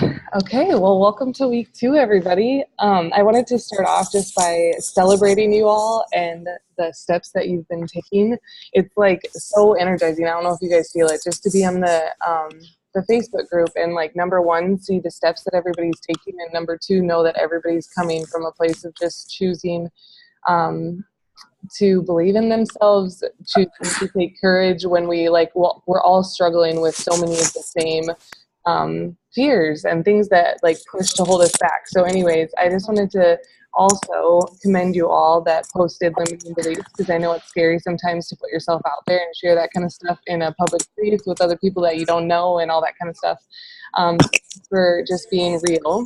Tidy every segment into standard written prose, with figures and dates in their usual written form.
Okay, well, welcome to week 2, everybody. I wanted to start off just by celebrating you all and the steps that you've been taking. It's like so energizing. I don't know if you guys feel it, just to be on the Facebook group and like number one, see the steps that everybody's taking, and number two, know that everybody's coming from a place of just choosing um, to believe in themselves, choosing to take courage when we're all struggling with so many of the same fears and things that like push to hold us back. So anyways, I just wanted to also commend you all that posted limiting beliefs, because I know it's scary sometimes to put yourself out there and share that kind of stuff in a public space with other people that you don't know and all that kind of stuff. For just being real.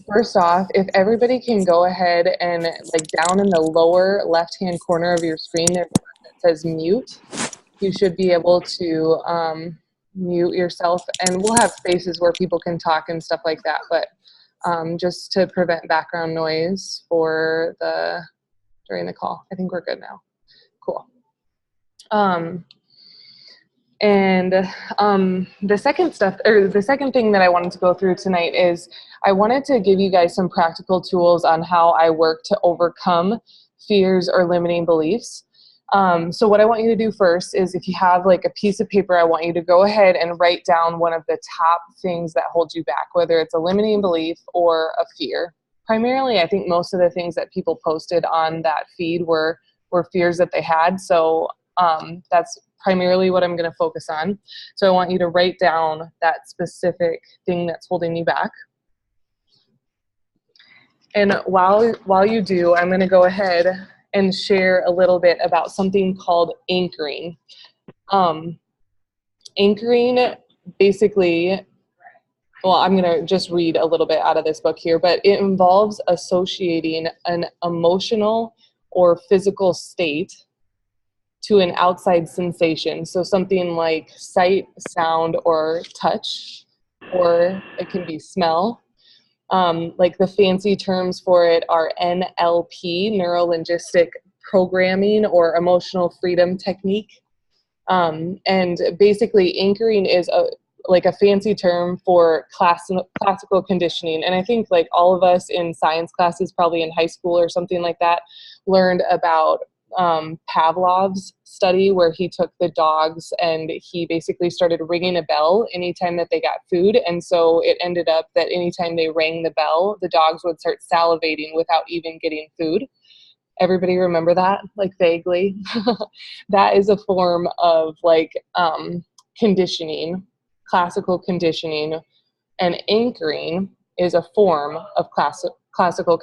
First off, if everybody can go ahead and like down in the lower left-hand corner of your screen, there's a button that says mute. You should be able to mute yourself, and we'll have spaces where people can talk and stuff like that, but just to prevent background noise during the call. I think we're good now. Cool. The second thing that I wanted to go through tonight is I wanted to give you guys some practical tools on how I work to overcome fears or limiting beliefs. So what I want you to do first is, if you have like a piece of paper, I want you to go ahead and write down one of the top things that hold you back, whether it's a limiting belief or a fear. Primarily, I think most of the things that people posted on that feed were fears that they had. So that's primarily what I'm going to focus on. So I want you to write down that specific thing that's holding you back. And while you do, I'm going to go ahead and share a little bit about something called anchoring. Anchoring basically, well, I'm going to just read a little bit out of this book here, but it involves associating an emotional or physical state to an outside sensation. So something like sight, sound, or touch, or it can be smell. Like the fancy terms for it are NLP, neuro-linguistic programming, or emotional freedom technique. And basically anchoring is like a fancy term for classical conditioning. And I think like all of us in science classes, probably in high school or something like that, learned about Pavlov's study, where he took the dogs and he basically started ringing a bell anytime that they got food. And so it ended up that anytime they rang the bell, the dogs would start salivating without even getting food. Everybody remember that, like vaguely? That is a form of like conditioning, classical conditioning, and anchoring is a form of classical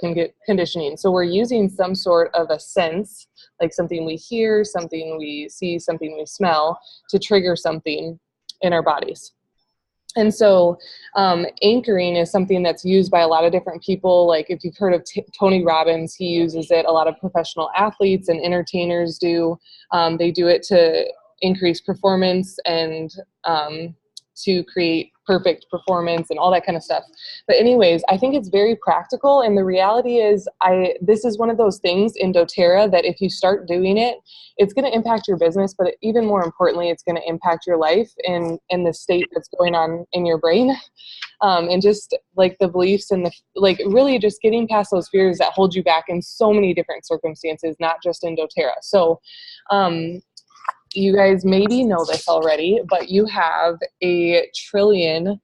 conditioning. So we're using some sort of a sense, like something we hear, something we see, something we smell, to trigger something in our bodies. And so anchoring is something that's used by a lot of different people. Like if you've heard of Tony Robbins, he uses it. A lot of professional athletes and entertainers do. They do it to increase performance and to create perfect performance and all that kind of stuff. But anyways, I think it's very practical, and the reality is this is one of those things in doTERRA that if you start doing it, it's going to impact your business, but even more importantly, it's going to impact your life and the state that's going on in your brain. And just like the beliefs and like really just getting past those fears that hold you back in so many different circumstances, not just in doTERRA. So you guys maybe know this already, but you have a trillion,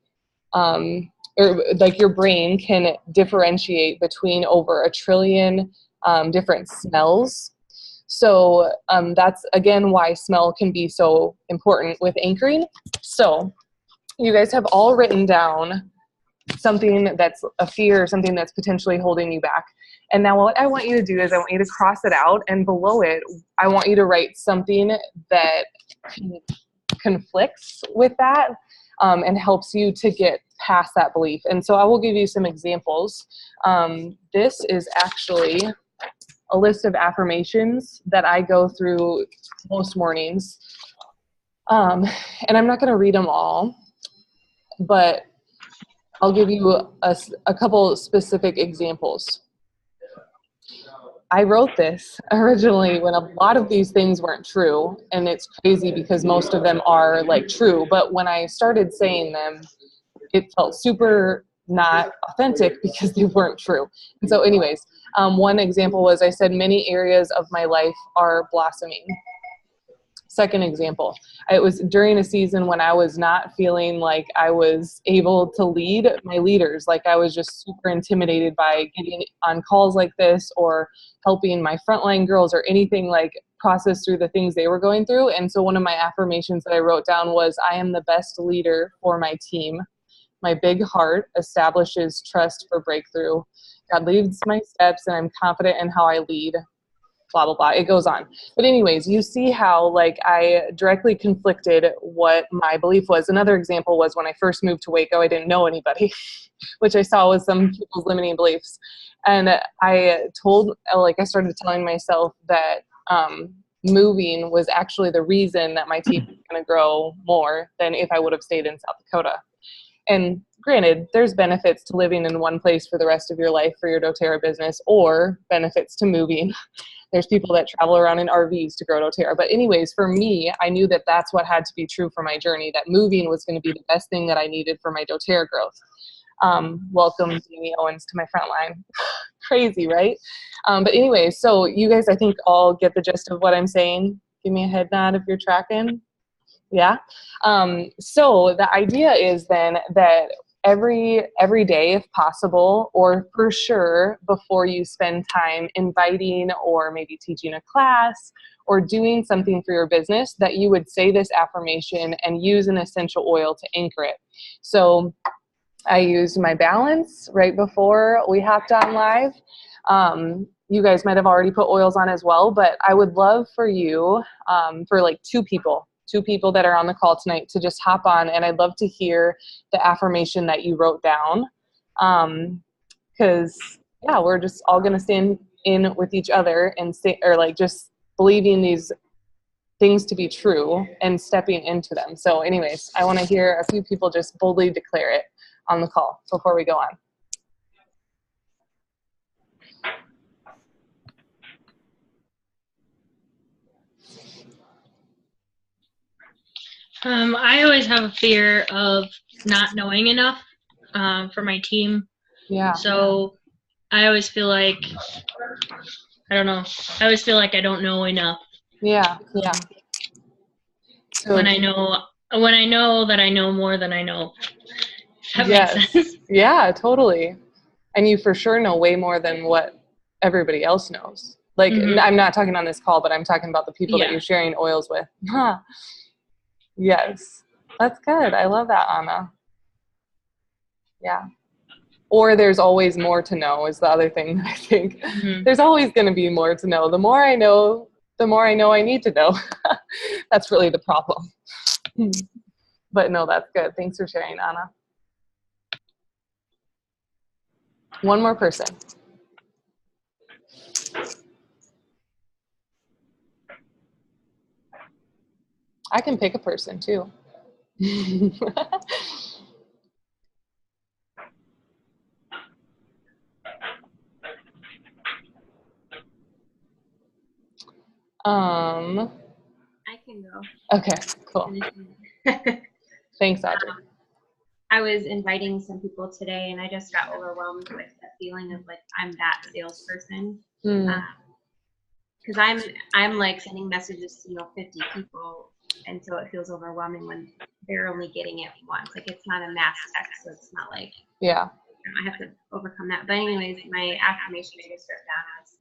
or like your brain can differentiate between over a trillion different smells. So that's, again, why smell can be so important with anchoring. So you guys have all written down something that's a fear, or something that's potentially holding you back. And now what I want you to do is I want you to cross it out, and below it, I want you to write something that conflicts with that and helps you to get past that belief. And so I will give you some examples. This is actually a list of affirmations that I go through most mornings. And I'm not going to read them all, but I'll give you a couple specific examples. I wrote this originally when a lot of these things weren't true, and it's crazy because most of them are like true, but when I started saying them, it felt super not authentic because they weren't true. And so anyways, one example was I said many areas of my life are blossoming. Second example, it was during a season when I was not feeling like I was able to lead my leaders. Like I was just super intimidated by getting on calls like this or helping my frontline girls or anything, like process through the things they were going through. And so one of my affirmations that I wrote down was, I am the best leader for my team. My big heart establishes trust for breakthrough. God leads my steps and I'm confident in how I lead. Blah, blah, blah. It goes on. But anyways, you see how like I directly conflicted what my belief was. Another example was when I first moved to Waco, I didn't know anybody, which I saw was some people's limiting beliefs. And I started telling myself that moving was actually the reason that my team was going to grow more than if I would have stayed in South Dakota. And granted, there's benefits to living in one place for the rest of your life for your doTERRA business, or benefits to moving. There's people that travel around in RVs to grow doTERRA. But anyways, for me, I knew that that's what had to be true for my journey, that moving was going to be the best thing that I needed for my doTERRA growth. Welcome, Jamie Owens, to my front line. Crazy, right? But anyways, so you guys, I think, all get the gist of what I'm saying. Give me a head nod if you're tracking. Yeah. So the idea is then that every day, if possible, or for sure before you spend time inviting or maybe teaching a class or doing something for your business, that you would say this affirmation and use an essential oil to anchor it. So I used my Balance right before we hopped on live. You guys might have already put oils on as well, but I would love for you, for like two people that are on the call tonight, to just hop on, and I'd love to hear the affirmation that you wrote down. Because we're just all going to stand in with each other and just believing these things to be true and stepping into them. So anyways, I want to hear a few people just boldly declare it on the call before we go on. I always have a fear of not knowing enough for my team. Yeah. So I always feel like, I don't know, I always feel like I don't know enough. Yeah. Yeah. So when I know that I know more than I know. That yes. makes sense. Yeah, totally. And you for sure know way more than what everybody else knows. Like, I'm not talking on this call, but I'm talking about the people that you're sharing oils with. Yes. That's good. I love that, Anna. Yeah. Or there's always more to know is the other thing that I think. There's always going to be more to know. The more I know, the more I know I need to know. That's really the problem. But no, that's good. Thanks for sharing, Anna. One more person. I can pick a person too. I can go. Okay, cool. Thanks, Audrey. I was inviting some people today, and I just got overwhelmed with that feeling of like I'm that salesperson. Because I'm like sending messages to 50 people, and so it feels overwhelming when they're only getting it once. Like it's not a mass text, so it's not like I have to overcome that. But anyways, my affirmation I just wrote down is,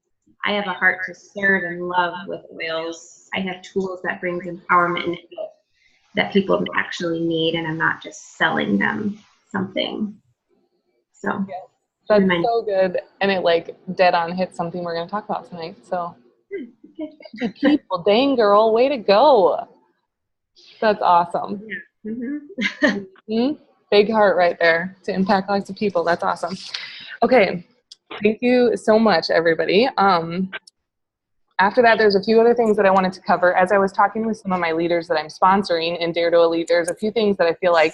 I have a heart to serve and love with oils. I have tools that brings empowerment and health that people actually need, and I'm not just selling them something. So that's so good, and it like dead on hits something we're going to talk about tonight. So 50 people, dang girl, way to go. That's awesome. Big heart right there to impact lots of people. That's awesome. Okay, thank you so much, everybody. After that, there's a few other things that I wanted to cover. As I was talking with some of my leaders that I'm sponsoring in Dare to Elite, there's a few things that I feel like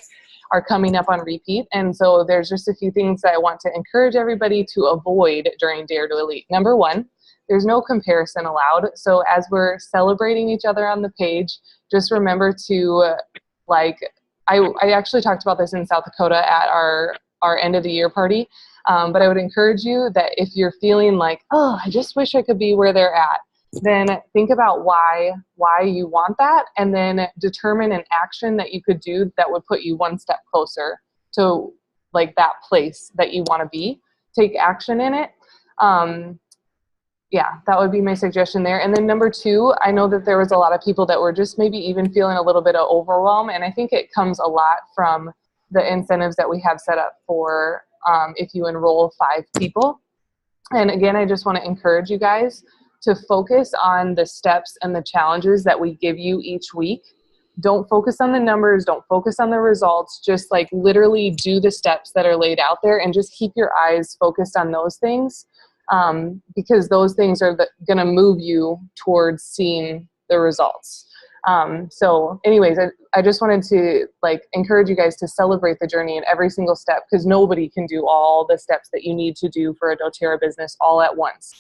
are coming up on repeat. And so there's just a few things that I want to encourage everybody to avoid during Dare to Elite. Number one, there's no comparison allowed. So as we're celebrating each other on the page, just remember to I actually talked about this in South Dakota at our end of the year party. But I would encourage you that if you're feeling like, oh, I just wish I could be where they're at, then think about why you want that, and then determine an action that you could do that would put you one step closer to like that place that you want to be. Take action in it. Yeah, that would be my suggestion there. And then number 2, I know that there was a lot of people that were just maybe even feeling a little bit of overwhelm, and I think it comes a lot from the incentives that we have set up for if you enroll 5 people. And again, I just want to encourage you guys to focus on the steps and the challenges that we give you each week. Don't focus on the numbers, don't focus on the results, just like literally do the steps that are laid out there and just keep your eyes focused on those things, because those things are going to move you towards seeing the results. So anyways, I just wanted to like encourage you guys to celebrate the journey in every single step, because nobody can do all the steps that you need to do for a doTERRA business all at once.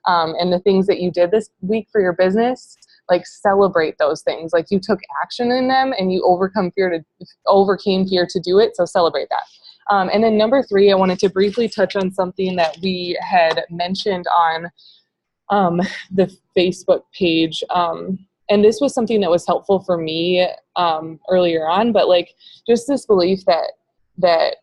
And the things that you did this week for your business, like celebrate those things. Like you took action in them and you overcame fear to do it. So celebrate that. And then number 3, I wanted to briefly touch on something that we had mentioned on the Facebook page. And this was something that was helpful for me earlier on, but like just this belief that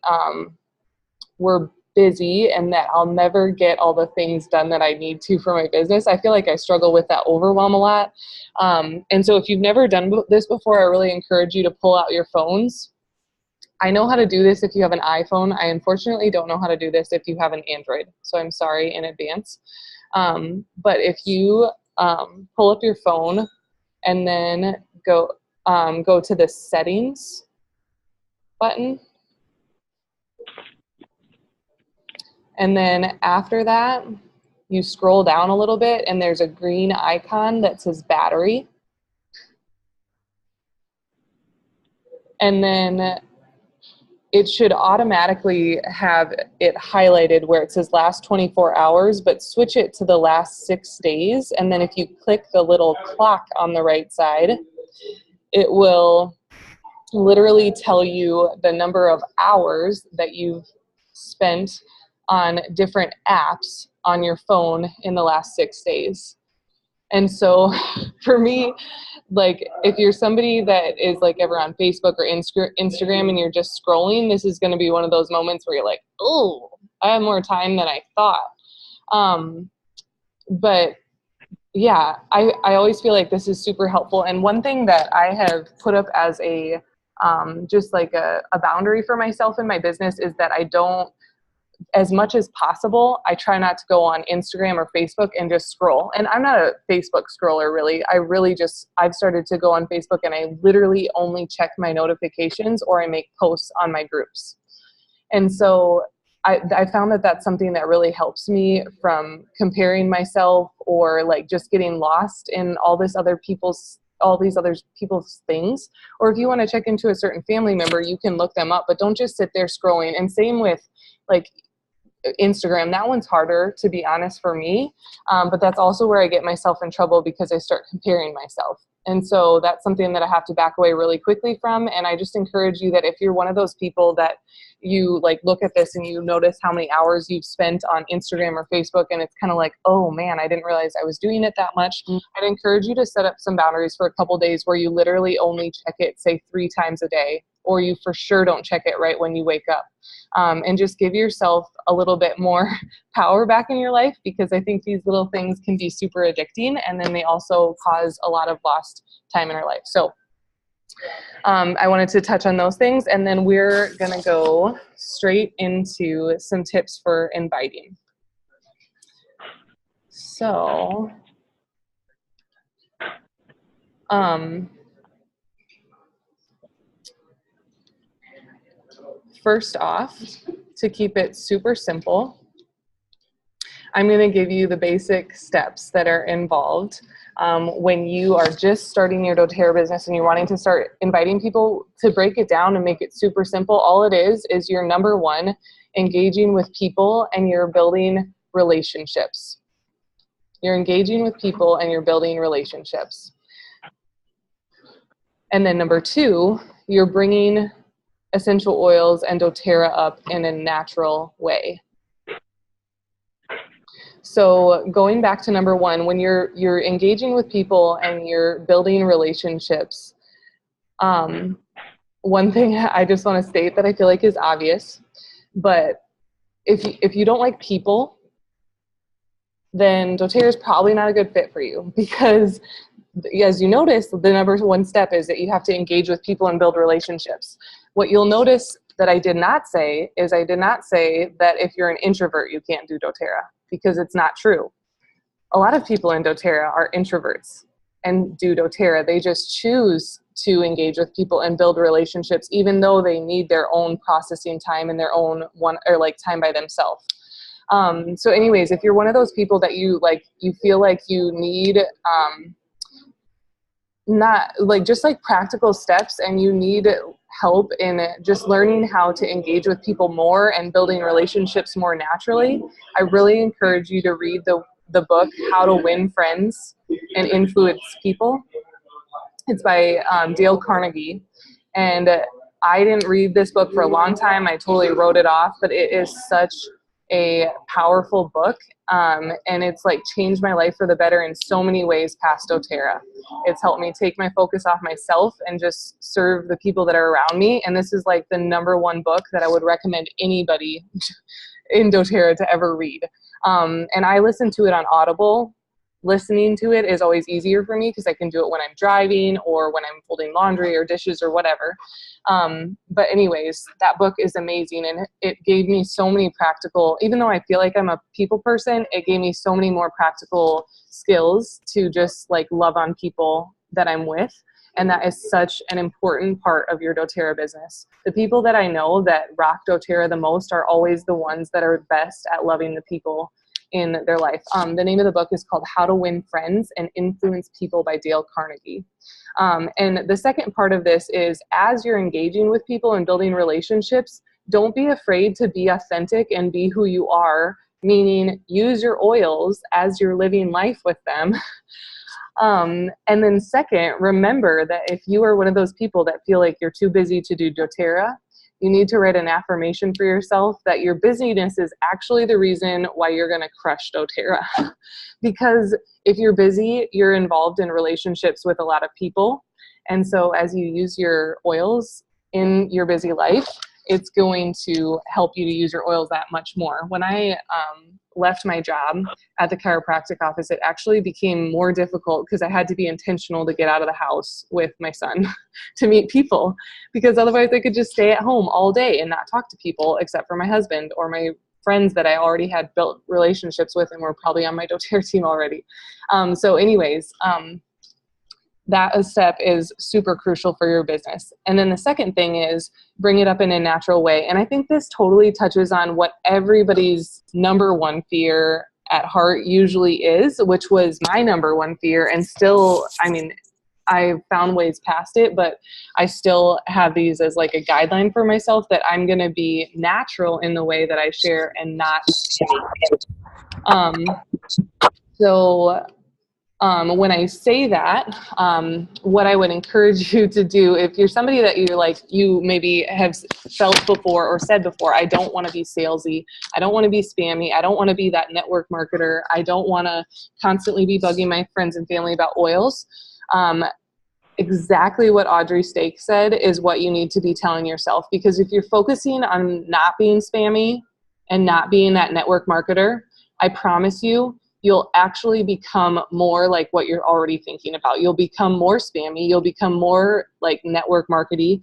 we're busy and that I'll never get all the things done that I need to for my business. I feel like I struggle with that overwhelm a lot. And so if you've never done this before, I really encourage you to pull out your phones. I know how to do this if you have an iPhone. I unfortunately don't know how to do this if you have an Android, so I'm sorry in advance. But if you pull up your phone and then go to the settings button, and then after that, you scroll down a little bit and there's a green icon that says battery. And then it should automatically have it highlighted where it says last 24 hours, but switch it to the last 6 days. And then if you click the little clock on the right side, it will literally tell you the number of hours that you've spent on different apps on your phone in the last 6 days. And so for me, like if you're somebody that is like ever on Facebook or Instagram and you're just scrolling, this is going to be one of those moments where you're like, oh, I have more time than I thought. But yeah, I always feel like this is super helpful. And one thing that I have put up as a just like a boundary for myself in my business is that I don't, as much as possible, I try not to go on Instagram or Facebook and just scroll. And I'm not a Facebook scroller really. I've started to go on Facebook and I literally only check my notifications or I make posts on my groups. And so I found that that's something that really helps me from comparing myself or like just getting lost in all these other people's things. Or if you want to check into a certain family member, you can look them up, but don't just sit there scrolling. And same with like Instagram. That one's harder, to be honest, for me. But that's also where I get myself in trouble because I start comparing myself. And so that's something that I have to back away really quickly from. And I just encourage you that if you're one of those people that you like look at this and you notice how many hours you've spent on Instagram or Facebook and it's kind of like, oh man, I didn't realize I was doing it that much. I'd encourage you to set up some boundaries for a couple days where you literally only check it, say 3 times a day, or you for sure don't check it right when you wake up. And just give yourself a little bit more power back in your life, because I think these little things can be super addicting, and then they also cause a lot of lost time in our life. So I wanted to touch on those things, and then we're going to go straight into some tips for inviting. So first off, to keep it super simple, I'm going to give you the basic steps that are involved when you are just starting your doTERRA business and you're wanting to start inviting people. To break it down and make it super simple, all it is you're number 1, engaging with people and you're building relationships. You're engaging with people and you're building relationships. And then number 2, you're bringing essential oils and doTERRA up in a natural way. So going back to number one, when you're engaging with people and you're building relationships, one thing I just want to state that I feel like is obvious, but if you don't like people, then doTERRA is probably not a good fit for you, because as you notice, the number one step is that you have to engage with people and build relationships. What you'll notice that I did not say is I did not say that if you're an introvert, you can't do doTERRA, because it's not true. A lot of people in doTERRA are introverts and do doTERRA. They just choose to engage with people and build relationships, even though they need their own processing time and their own time by themselves. So anyways, if you're one of those people that you feel like you need, just practical steps, and you need help in just learning how to engage with people more and building relationships more naturally, I really encourage you to read the book, How to Win Friends and Influence People. It's by Dale Carnegie. And I didn't read this book for a long time. I totally wrote it off, but it is such a powerful book. And it's changed my life for the better in so many ways past doTERRA. It's helped me take my focus off myself and just serve the people that are around me. And this is the number one book that I would recommend anybody in doTERRA to ever read. And I listen to it on Audible. Listening to it is always easier for me because I can do it when I'm driving or when I'm folding laundry or dishes or whatever. But anyways, that book is amazing, and it gave me so many practical, even though I feel like I'm a people person, it gave me so many more practical skills to just love on people that I'm with. And that is such an important part of your doTERRA business. The people that I know that rock doTERRA the most are always the ones that are best at loving the people in their life. The name of the book is called How to Win Friends and Influence People by Dale Carnegie. And the second part of this is, as you're engaging with people and building relationships, don't be afraid to be authentic and be who you are, meaning use your oils as you're living life with them. And then second, remember that if you are one of those people that feel like you're too busy to do doTERRA, you need to write an affirmation for yourself that your busyness is actually the reason why you're going to crush doTERRA. Because if you're busy, you're involved in relationships with a lot of people. And so as you use your oils in your busy life, it's going to help you to use your oils that much more. When I left my job at the chiropractic office, it actually became more difficult because I had to be intentional to get out of the house with my son to meet people, because otherwise I could just stay at home all day and not talk to people except for my husband or my friends that I already had built relationships with and were probably on my doTERRA team already. So anyways, that step is super crucial for your business. And then the second thing is bring it up in a natural way. And I think this totally touches on what everybody's number one fear at heart usually is, which was my number one fear. And still, I found ways past it, but I still have these as a guideline for myself, that I'm going to be natural in the way that I share and not when I say that, what I would encourage you to do, if you're somebody that you maybe have felt before or said before, I don't want to be salesy, I don't want to be spammy, I don't want to be that network marketer, I don't want to constantly be bugging my friends and family about oils. Exactly what Audrey Stake said is what you need to be telling yourself, because if you're focusing on not being spammy and not being that network marketer, I promise you'll actually become more like what you're already thinking about. You'll become more spammy. You'll become more network markety,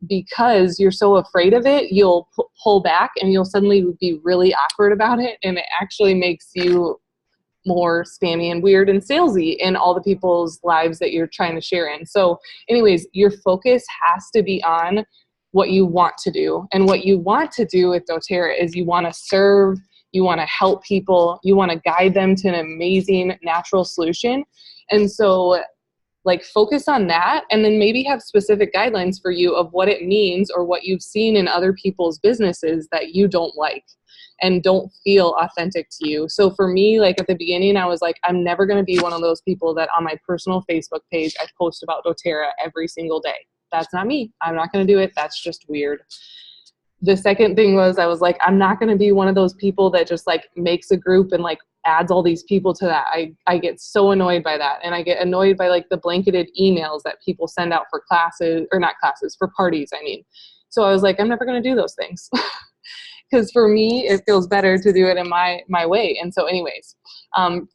because you're so afraid of it. You'll pull back and you'll suddenly be really awkward about it. And it actually makes you more spammy and weird and salesy in all the people's lives that you're trying to share in. So anyways, your focus has to be on what you want to do. And what you want to do with doTERRA is you want to serve, you want to help people, you want to guide them to an amazing natural solution. And so focus on that, and then maybe have specific guidelines for you of what it means or what you've seen in other people's businesses that you don't like and don't feel authentic to you. So for me, at the beginning, I was I'm never going to be one of those people that on my personal Facebook page, I post about doTERRA every single day. that's not me. I'm not going to do it. That's just weird. The second thing was, I was like, I'm not going to be one of those people that just like makes a group and like adds all these people to that. I get so annoyed by that. And I get annoyed by like the blanketed emails that people send out for classes, or not classes, for parties, I mean. So I was like, I'm never going to do those things. Because for me, it feels better to do it in my way. And so anyways,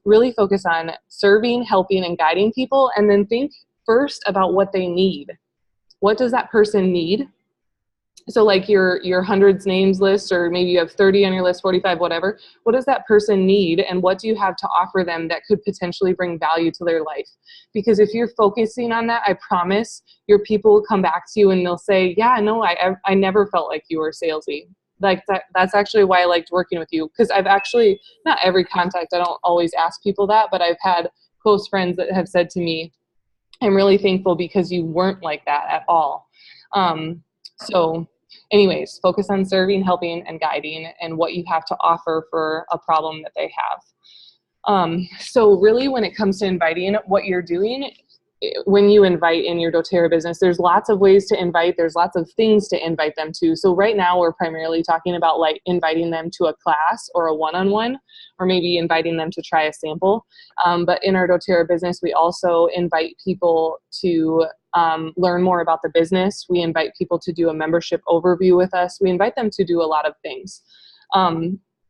really focus on serving, helping, and guiding people. And then think first about what they need. What does that person need? So like your hundreds names list, or maybe you have 30 on your list, 45, whatever. What does that person need, and what do you have to offer them that could potentially bring value to their life? Because if you're focusing on that, I promise your people will come back to you and they'll say, yeah, no, I never felt like you were salesy. Like that's actually why I liked working with you. Because I've actually, not every contact, I don't always ask people that, but I've had close friends that have said to me, I'm really thankful because you weren't like that at all. So anyways, focus on serving, helping, and guiding, and what you have to offer for a problem that they have. So really, when it comes to inviting, what you're doing when you invite in your doTERRA business, there's lots of ways to invite. There's lots of things to invite them to. So right now we're primarily talking about like inviting them to a class or a one-on-one, or maybe inviting them to try a sample. But in our doTERRA business, we also invite people to learn more about the business. We invite people to do a membership overview with us. We invite them to do a lot of things.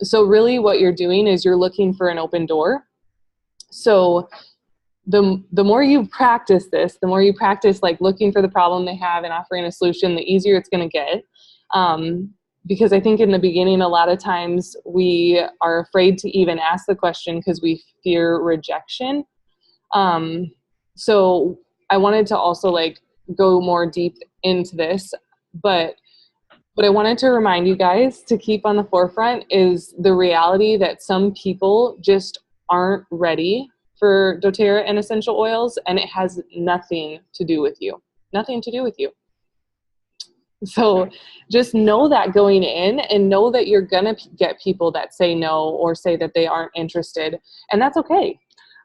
So really what you're doing is you're looking for an open door. So the more you practice this, the more you practice like looking for the problem they have and offering a solution, the easier it's going to get. Because I think in the beginning, a lot of times we are afraid to even ask the question because we fear rejection. So I wanted to also like go more deep into this, but what I wanted to remind you guys to keep on the forefront is the reality that some people just aren't ready for doTERRA and essential oils, and it has nothing to do with you. Nothing to do with you. So just know that going in, and know that you're gonna get people that say no or say that they aren't interested, and that's okay.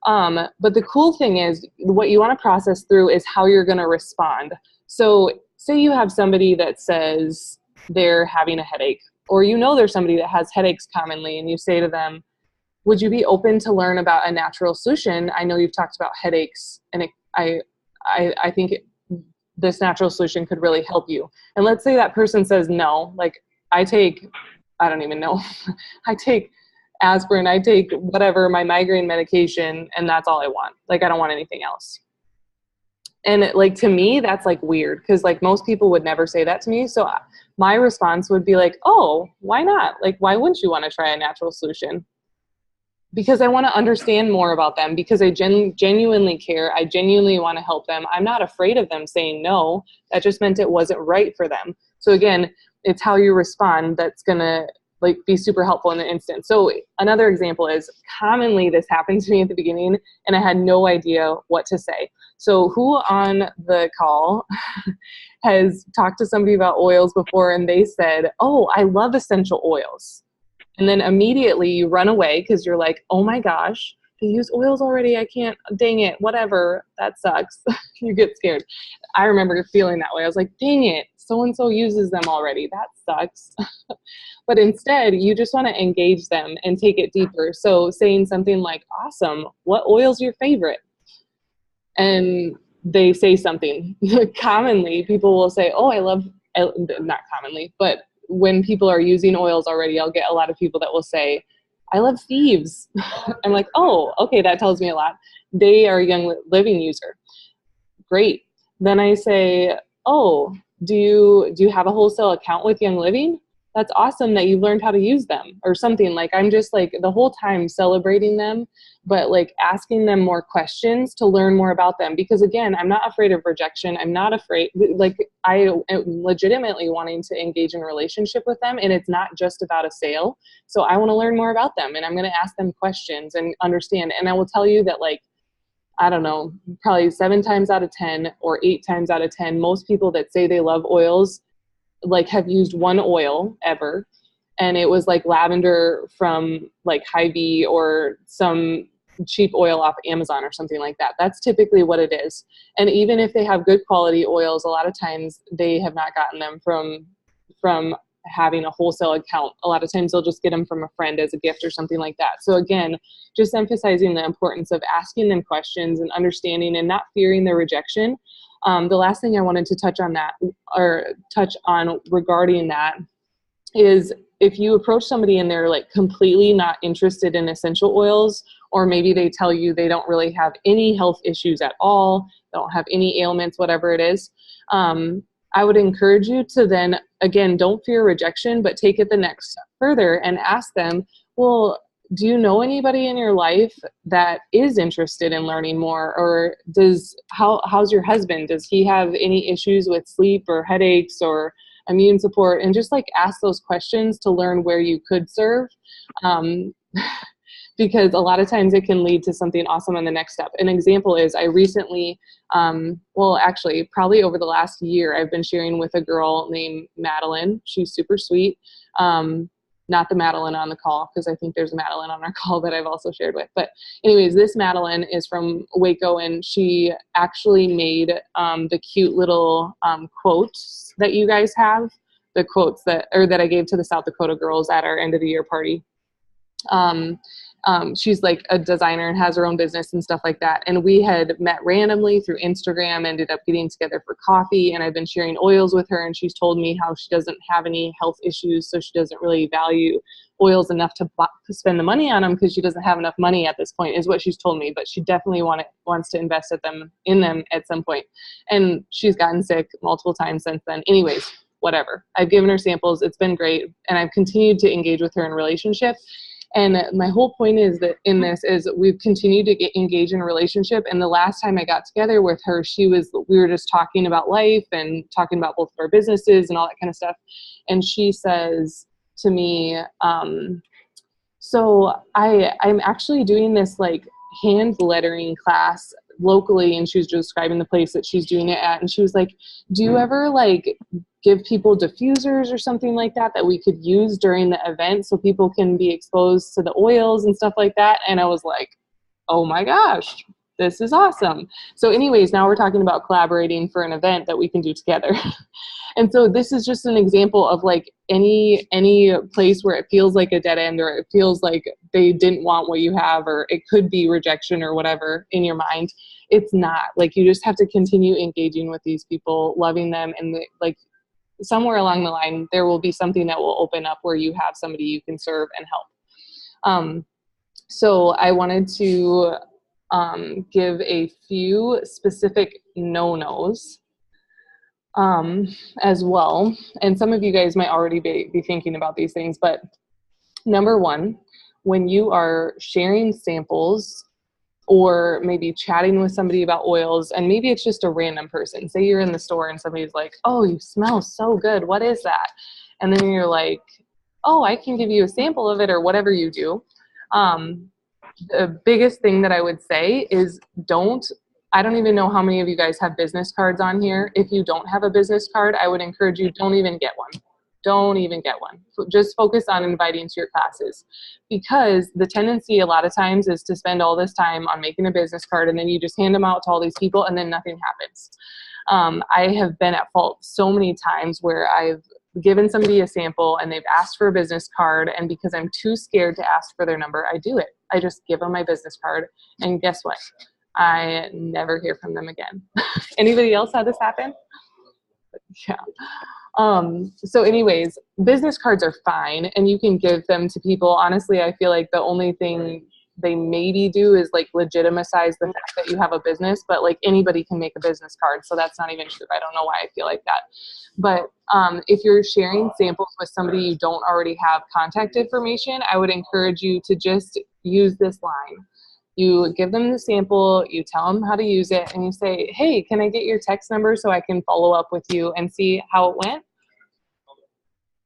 But the cool thing is, what you want to process through is how you're going to respond. So say you have somebody that says they're having a headache, or you know there's somebody that has headaches commonly, and you say to them, would you be open to learn about a natural solution? I know you've talked about headaches, and I think this natural solution could really help you. And let's say that person says no. Like I don't even know. I take aspirin, I take whatever, my migraine medication, and that's all I want. Like I don't want anything else. And like to me, that's like weird, because like most people would never say that to me. So my response would be like, oh, why not? Like why wouldn't you want to try a natural solution? Because I want to understand more about them, because I genuinely care. I genuinely want to help them. I'm not afraid of them saying no. That just meant it wasn't right for them. So again, it's how you respond that's going to like be super helpful in the instant. So another example is, commonly this happened to me at the beginning and I had no idea what to say. So who on the call has talked to somebody about oils before and they said, oh, I love essential oils. And then immediately you run away because you're like, oh my gosh, they use oils already. I can't, dang it, whatever. That sucks. You get scared. I remember feeling that way. I was like, dang it, so-and-so uses them already. That sucks. But instead, you just want to engage them and take it deeper. So saying something like, awesome, what oil's your favorite? And they say something. Commonly, people will say, oh, I love, not commonly, but when people are using oils already, I'll get a lot of people that will say, I love thieves. I'm like, oh, okay, that tells me a lot. They are a Young Living user. Great. Then I say, oh, do you have a wholesale account with Young Living? That's awesome that you've learned how to use them, or something. Like I'm just like the whole time celebrating them, but like asking them more questions to learn more about them. Because again, I'm not afraid of rejection. I'm not afraid, like I am legitimately wanting to engage in a relationship with them, and it's not just about a sale. So I want to learn more about them, and I'm going to ask them questions and understand. And I will tell you that, like, I don't know, probably 7 times out of 10 or 8 times out of 10, most people that say they love oils like have used one oil ever, and it was like lavender from like Hy-Vee or some cheap oil off Amazon or something like that. That's typically what it is. And even if they have good quality oils, a lot of times they have not gotten them from having a wholesale account. A lot of times they'll just get them from a friend as a gift or something like that. So again, just emphasizing the importance of asking them questions and understanding and not fearing their rejection. The last thing I wanted to touch on regarding that is if you approach somebody and they're like completely not interested in essential oils, or maybe they tell you they don't really have any health issues at all, they don't have any ailments, whatever it is, I would encourage you to then, again, don't fear rejection, but take it the next step further and ask them, well, do you know anybody in your life that is interested in learning more? Or how's your husband? Does he have any issues with sleep or headaches or immune support? And just like ask those questions to learn where you could serve. Because a lot of times it can lead to something awesome in the next step. An example is I recently, probably over the last year, I've been sharing with a girl named Madeline. She's super sweet. Not the Madeline on the call, because I think there's a Madeline on our call that I've also shared with. But anyways, this Madeline is from Waco, and she actually made the cute little quotes that you guys have, the quotes that I gave to the South Dakota girls at our end of the year party. She's like a designer and has her own business and stuff like that. And we had met randomly through Instagram, ended up getting together for coffee, and I've been sharing oils with her, and she's told me how she doesn't have any health issues, so she doesn't really value oils enough to spend the money on them because she doesn't have enough money at this point, is what she's told me, but she definitely wants to invest in them at some point. And she's gotten sick multiple times since then. Anyways, whatever. I've given her samples. It's been great. And I've continued to engage with her in relationship. And my whole point is that in this is we've continued to get engaged in a relationship. And the last time I got together with her, we were just talking about life and talking about both of our businesses and all that kind of stuff. And she says to me, so I'm actually doing this like hand lettering class locally. And she was describing the place that she's doing it at. And she was like, do you ever like give people diffusers or something like that we could use during the event so people can be exposed to the oils and stuff like that? And I was like, oh my gosh, this is awesome. So anyways, now we're talking about collaborating for an event that we can do together. And so this is just an example of like any place where it feels like a dead end, or it feels like they didn't want what you have, or it could be rejection or whatever in your mind. It's not. Like, you just have to continue engaging with these people, loving them, and like somewhere along the line, there will be something that will open up where you have somebody you can serve and help. So I wanted to give a few specific no-nos as well. And some of you guys might already be thinking about these things, but number one, when you are sharing samples or maybe chatting with somebody about oils, and maybe it's just a random person. Say you're in the store and somebody's like, oh, you smell so good. What is that? And then you're like, oh, I can give you a sample of it, or whatever you do. The biggest thing that I would say is I don't even know how many of you guys have business cards on here. If you don't have a business card, I would encourage you, don't even get one. Don't even get one. Just focus on inviting to your classes, because the tendency a lot of times is to spend all this time on making a business card, and then you just hand them out to all these people and then nothing happens. I have been at fault so many times where I've given somebody a sample and they've asked for a business card, and because I'm too scared to ask for their number, I do it. I just give them my business card, and guess what? I never hear from them again. Anybody else had this happen? Yeah. So anyways, business cards are fine, and you can give them to people. Honestly, I feel like the only thing they maybe do is like legitimize the fact that you have a business, but like anybody can make a business card. So that's not even true. I don't know why I feel like that. But if you're sharing samples with somebody you don't already have contact information, I would encourage you to just use this line. You give them the sample, you tell them how to use it, and you say, hey, can I get your text number so I can follow up with you and see how it went?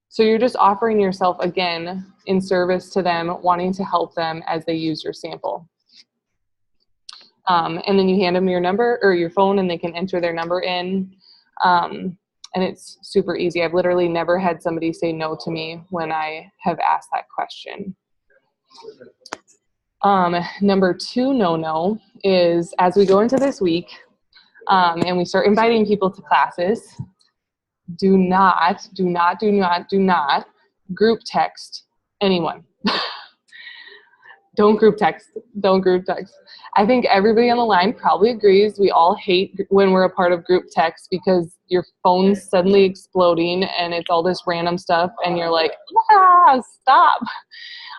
So you're just offering yourself again in service to them, wanting to help them as they use your sample. And then you hand them your number or your phone, and they can enter their number in. And it's super easy. I've literally never had somebody say no to me when I have asked that question. Number 2 no-no is, as we go into this week and we start inviting people to classes, do not group text anyone. Don't group text. I think everybody on the line probably agrees. We all hate when we're a part of group text because your phone's suddenly exploding and it's all this random stuff and you're like, stop.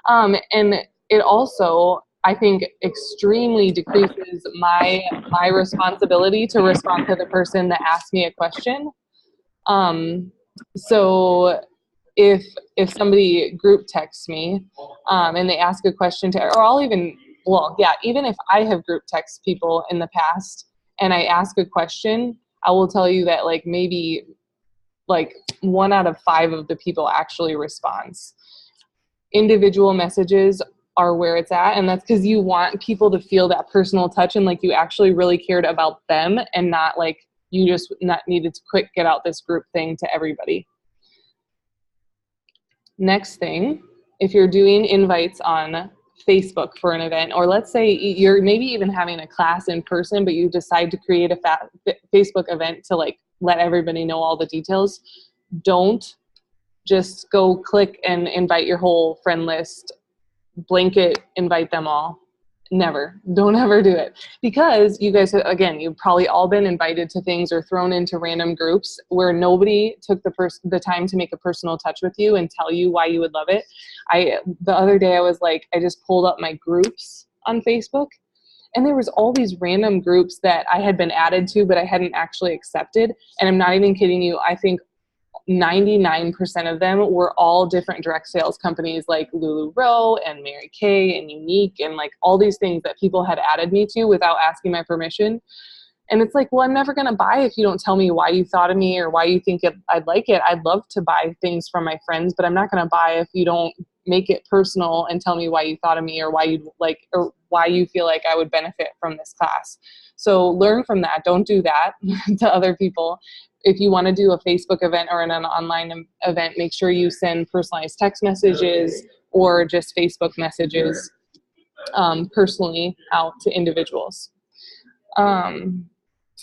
And it also, I think, extremely decreases my responsibility to respond to the person that asked me a question. So if somebody group texts me and they ask a question or I'll even if I have group text people in the past and I ask a question, I will tell you that like maybe like 1 out of 5 of the people actually responds. Individual messages are where it's at, and that's because you want people to feel that personal touch and like you actually really cared about them and not like you just not needed to quick get out this group thing to everybody. Next thing, if you're doing invites on Facebook for an event, or let's say you're maybe even having a class in person, but you decide to create a Facebook event to like let everybody know all the details, don't just go click and invite your whole friend list, blanket invite them all. Never. Don't ever do it. Because you guys, again, you've probably all been invited to things or thrown into random groups where nobody took the time to make a personal touch with you and tell you why you would love it. The other day I was like, I just pulled up my groups on Facebook and there was all these random groups that I had been added to, but I hadn't actually accepted. And I'm not even kidding you. I think 99% of them were all different direct sales companies like LuLaRoe and Mary Kay and Unique and like all these things that people had added me to without asking my permission. And it's like, well, I'm never going to buy if you don't tell me why you thought of me or why you think I'd like it. I'd love to buy things from my friends, but I'm not going to buy if you don't make it personal and tell me why you thought of me or why you like, or why you feel like I would benefit from this class. So learn from that. Don't do that to other people. If you want to do a Facebook event or an online event, make sure you send personalized text messages or just Facebook messages personally out to individuals. And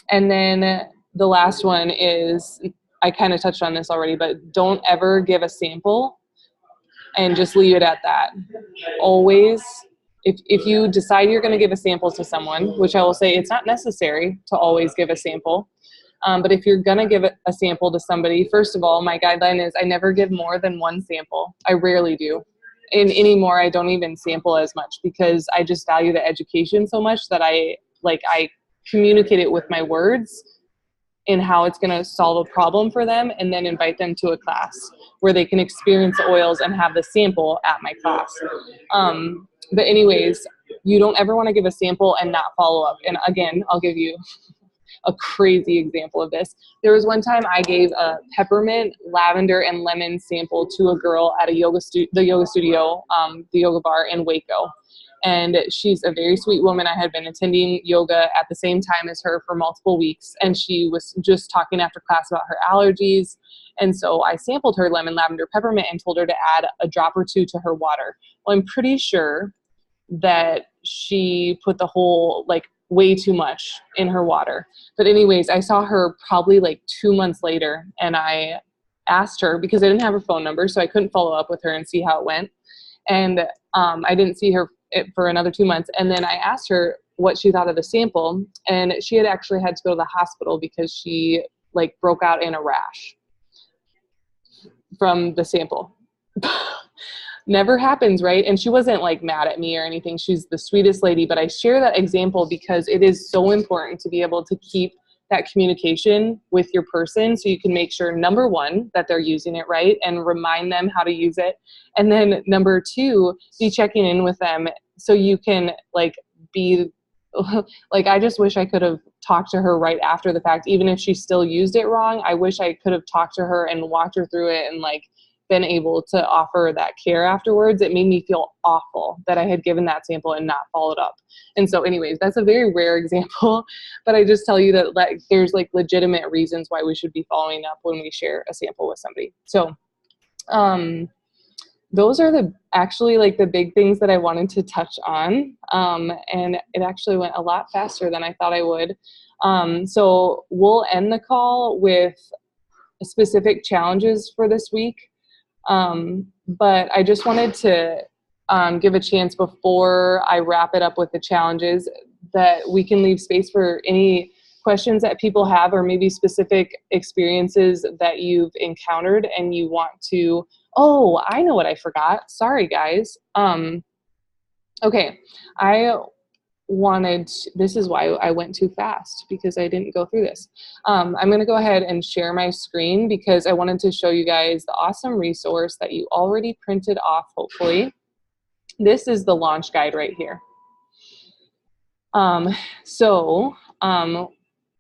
then the last one is, I kind of touched on this already, but don't ever give a sample and just leave it at that. Always, if you decide you're going to give a sample to someone, which I will say it's not necessary to always give a sample, but if you're going to give a sample to somebody, first of all, my guideline is I never give more than 1 sample. I rarely do. And anymore, I don't even sample as much because I just value the education so much that I communicate it with my words and how it's going to solve a problem for them, and then invite them to a class where they can experience the oils and have the sample at my class. But anyways, you don't ever want to give a sample and not follow up. And again, I'll give you a crazy example of this. There was one time I gave a peppermint, lavender, and lemon sample to a girl at the yoga studio, the yoga bar in Waco. And she's a very sweet woman. I had been attending yoga at the same time as her for multiple weeks. And she was just talking after class about her allergies. And so I sampled her lemon, lavender, peppermint and told her to add a drop or 2 to her water. Well, I'm pretty sure that she put the whole, way too much in her water. But anyways, I saw her probably 2 months later, and I asked her because I didn't have her phone number, so I couldn't follow up with her and see how it went. And I didn't see her for another 2 months. And then I asked her what she thought of the sample, and she had actually had to go to the hospital because she broke out in a rash from the sample. Never happens, right? And she wasn't mad at me or anything. She's the sweetest lady, but I share that example because it is so important to be able to keep that communication with your person so you can make sure, number 1, that they're using it right and remind them how to use it. And then number 2, be checking in with them so you can be I just wish I could have talked to her right after the fact. Even if she still used it wrong, I wish I could have talked to her and walked her through it and been able to offer that care afterwards. It made me feel awful that I had given that sample and not followed up. And so anyways, that's a very rare example, but I just tell you that there's legitimate reasons why we should be following up when we share a sample with somebody. So those are actually like the big things that I wanted to touch on. And it actually went a lot faster than I thought I would. So we'll end the call with specific challenges for this week. But I just wanted to give a chance before I wrap it up with the challenges that we can leave space for any questions that people have, or maybe specific experiences that you've encountered and you want to, oh, I know what I forgot. Sorry, guys. Okay. This is why I went too fast, because I didn't go through this. I'm going to go ahead and share my screen because I wanted to show you guys the awesome resource that you already printed off, hopefully. This is the launch guide right here.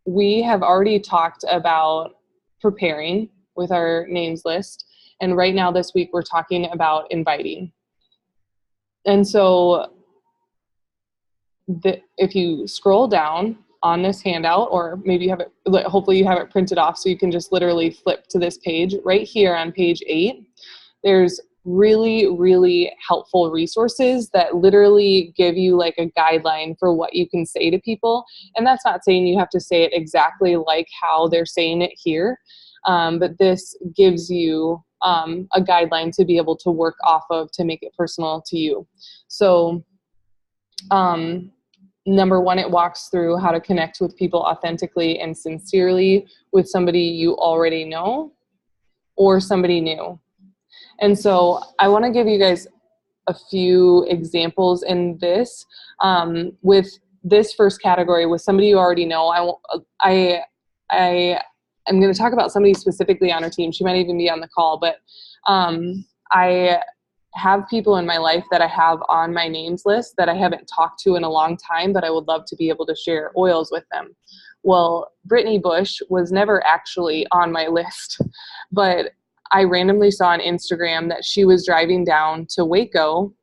We have already talked about preparing with our names list. And right now this week, we're talking about inviting. And so if you scroll down on this handout, or maybe you have it, hopefully you have it printed off so you can just literally flip to this page. Right here on page 8, there's really, really helpful resources that literally give you like a guideline for what you can say to people. And that's not saying you have to say it exactly like how they're saying it here, but this gives you a guideline to be able to work off of to make it personal to you. So number one, it walks through how to connect with people authentically and sincerely with somebody you already know or somebody new. And so I want to give you guys a few examples in this. With this first category, with somebody you already know, I'm going to talk about somebody specifically on our team. She might even be on the call, but I have people in my life that I have on my names list that I haven't talked to in a long time, but I would love to be able to share oils with them. Well, Brittany Bush was never actually on my list, but I randomly saw on Instagram that she was driving down to Waco.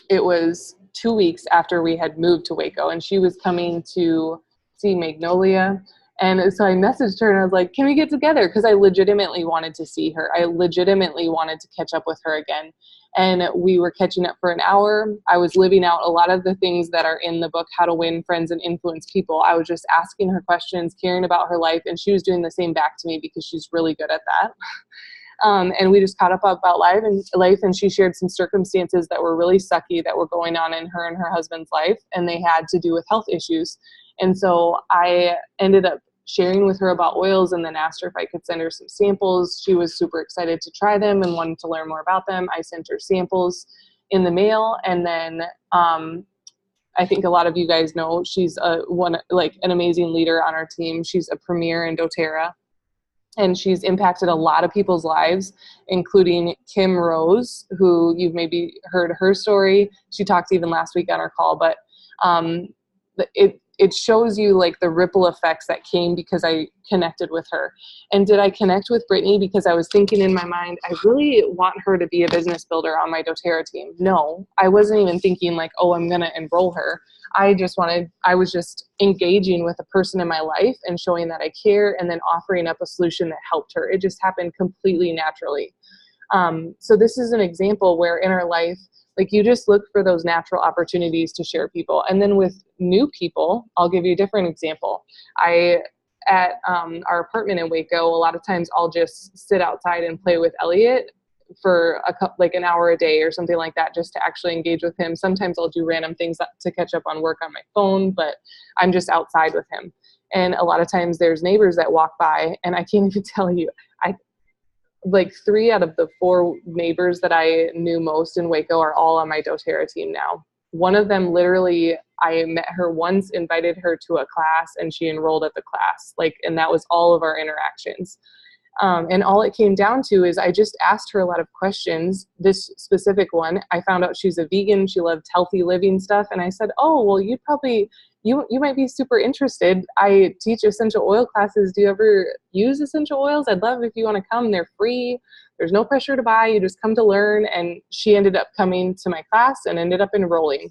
It was 2 weeks after we had moved to Waco, and she was coming to see Magnolia. And so I messaged her and I was like, can we get together? Because I legitimately wanted to see her. I legitimately wanted to catch up with her again. And we were catching up for an hour. I was living out a lot of the things that are in the book, How to Win Friends and Influence People. I was just asking her questions, caring about her life, and she was doing the same back to me because she's really good at that. And we just caught up about life, and she shared some circumstances that were really sucky that were going on in her and her husband's life, and they had to do with health issues. And so I ended up sharing with her about oils and then asked her if I could send her some samples. She was super excited to try them and wanted to learn more about them. I sent her samples in the mail, and then I think a lot of you guys know she's an amazing leader on our team. She's a premier in doTERRA, and she's impacted a lot of people's lives, including Kim Rose, who you've maybe heard her story. She talked even last week on our call, but it shows you like the ripple effects that came because I connected with her. And did I connect with Brittany because I was thinking in my mind, I really want her to be a business builder on my doTERRA team? No, I wasn't even thinking like, oh, I'm going to enroll her. I was just engaging with a person in my life and showing that I care, and then offering up a solution that helped her. It just happened completely naturally. So this is an example where in our life, like, you just look for those natural opportunities to share people. And then with new people, I'll give you a different example. At our apartment in Waco, a lot of times I'll just sit outside and play with Elliot for an hour a day or something like that, just to actually engage with him. Sometimes I'll do random things to catch up on work on my phone, but I'm just outside with him. And a lot of times there's neighbors that walk by, and I can't even tell you, like 3 out of the 4 neighbors that I knew most in Waco are all on my doTERRA team now. One of them, literally, I met her once, invited her to a class, and she enrolled at the class. And that was all of our interactions. And all it came down to is I just asked her a lot of questions. This specific one, I found out she's a vegan. She loved healthy living stuff. And I said, oh, well, you might be super interested. I teach essential oil classes. Do you ever use essential oils? I'd love if you want to come. They're free. There's no pressure to buy. You just come to learn. And she ended up coming to my class and ended up enrolling.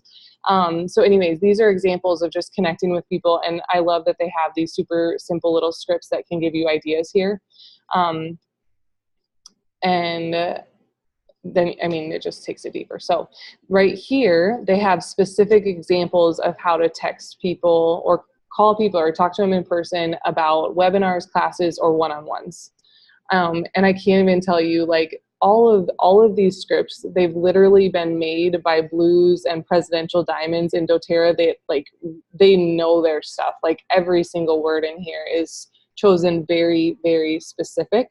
So anyways, these are examples of just connecting with people. And I love that they have these super simple little scripts that can give you ideas here. And then, I mean, it just takes it deeper. So right here, they have specific examples of how to text people or call people or talk to them in person about webinars, classes, or one-on-ones. And I can't even tell you, like, all of these scripts, they've literally been made by Blues and Presidential Diamonds in doTERRA. They know their stuff. Like, every single word in here is chosen very, very specific.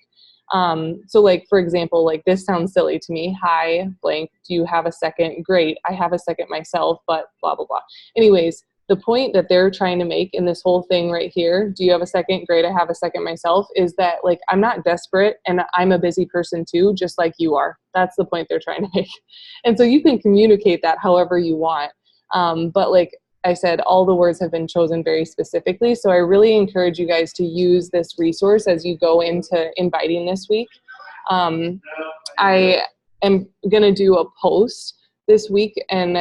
So like, for example, like, this sounds silly to me. Hi, blank, do you have a second? Great, I have a second myself, but blah, blah, blah. Anyways, the point that they're trying to make in this whole thing right here, do you have a second? Great, I have a second myself, is that, like, I'm not desperate and I'm a busy person too, just like you are. That's the point they're trying to make. And so you can communicate that however you want. But like I said, all the words have been chosen very specifically. So I really encourage you guys to use this resource as you go into inviting this week. I am going to do a post this week and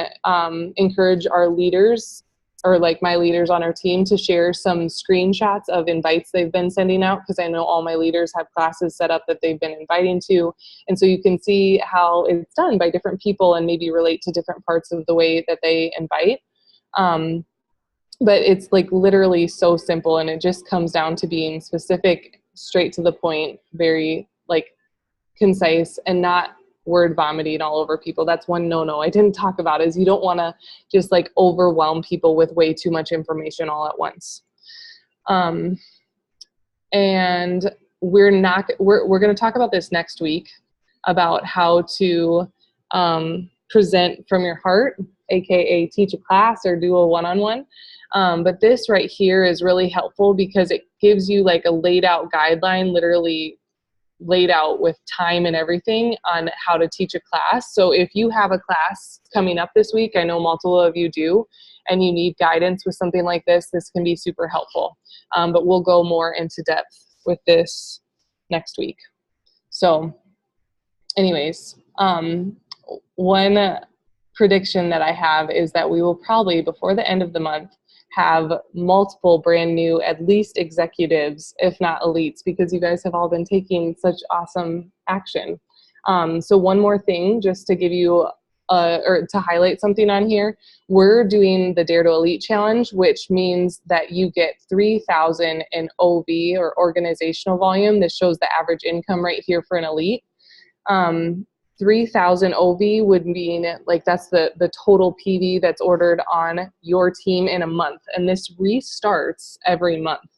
encourage our leaders, or like my leaders on our team, to share some screenshots of invites they've been sending out, because I know all my leaders have classes set up that they've been inviting to. And so you can see how it's done by different people and maybe relate to different parts of the way that they invite. But it's like literally so simple, and it just comes down to being specific, straight to the point, very like concise, and not word vomiting all over people. That's one no I didn't talk about, is you don't want to just like overwhelm people with way too much information all at once. And we're going to talk about this next week, about how to present from your heart, aka teach a class or do a one-on-one. But this right here is really helpful because it gives you like a laid out guideline, literally laid out with time and everything, on how to teach a class. So if you have a class coming up this week, I know multiple of you do, and you need guidance with something like this, this can be super helpful. But we'll go more into depth with this next week. So anyways, one prediction that I have is that we will probably, before the end of the month, have multiple brand new, at least executives, if not elites, because you guys have all been taking such awesome action. So one more thing, just to give you, or to highlight something on here, we're doing the Dare to Elite Challenge, which means that you get 3,000 in OV, or organizational volume. This shows the average income right here for an elite. 3,000 OV would mean, like, that's the total PV that's ordered on your team in a month. And this restarts every month.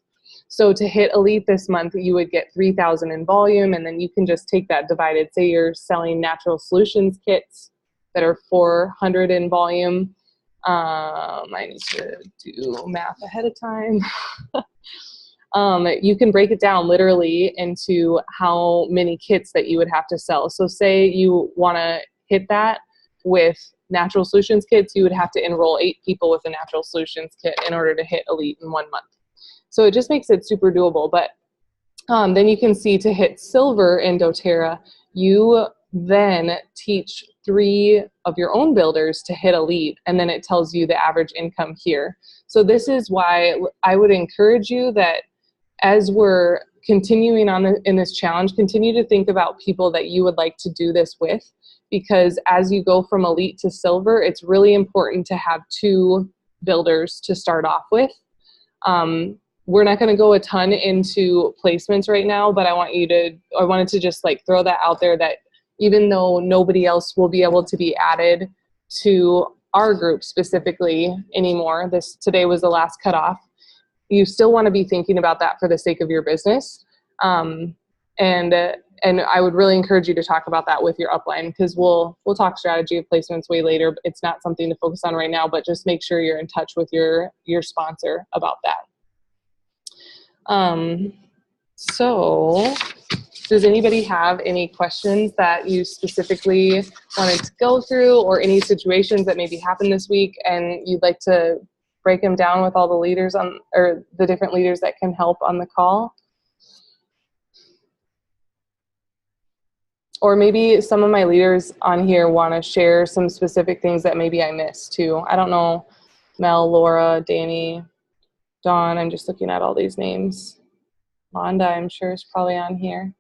So to hit elite this month, you would get 3,000 in volume, and then you can just take that divided. Say you're selling natural solutions kits that are 400 in volume. I need to do math ahead of time. You can break it down literally into how many kits that you would have to sell. So say you want to hit that with natural solutions kits, you would have to enroll 8 people with a natural solutions kit in order to hit elite in 1 month. So it just makes it super doable. But then you can see, to hit silver in doTERRA, you then teach 3 of your own builders to hit elite, and then it tells you the average income here. So this is why I would encourage you that as we're continuing on in this challenge, continue to think about people that you would like to do this with, because as you go from elite to silver, it's really important to have 2 builders to start off with. We're not going to go a ton into placements right now, but I wanted to just like throw that out there, that even though nobody else will be able to be added to our group specifically anymore, today was the last cutoff, you still want to be thinking about that for the sake of your business. And I would really encourage you to talk about that with your upline, because we'll talk strategy of placements way later. But it's not something to focus on right now, but just make sure you're in touch with your sponsor about that. So does anybody have any questions that you specifically wanted to go through, or any situations that maybe happened this week and you'd like to break them down with all the leaders or the different leaders that can help on the call? Or maybe some of my leaders on here want to share some specific things that maybe I missed too. I don't know, Mel, Laura, Danny, Dawn, I'm just looking at all these names. Londa, I'm sure, is probably on here.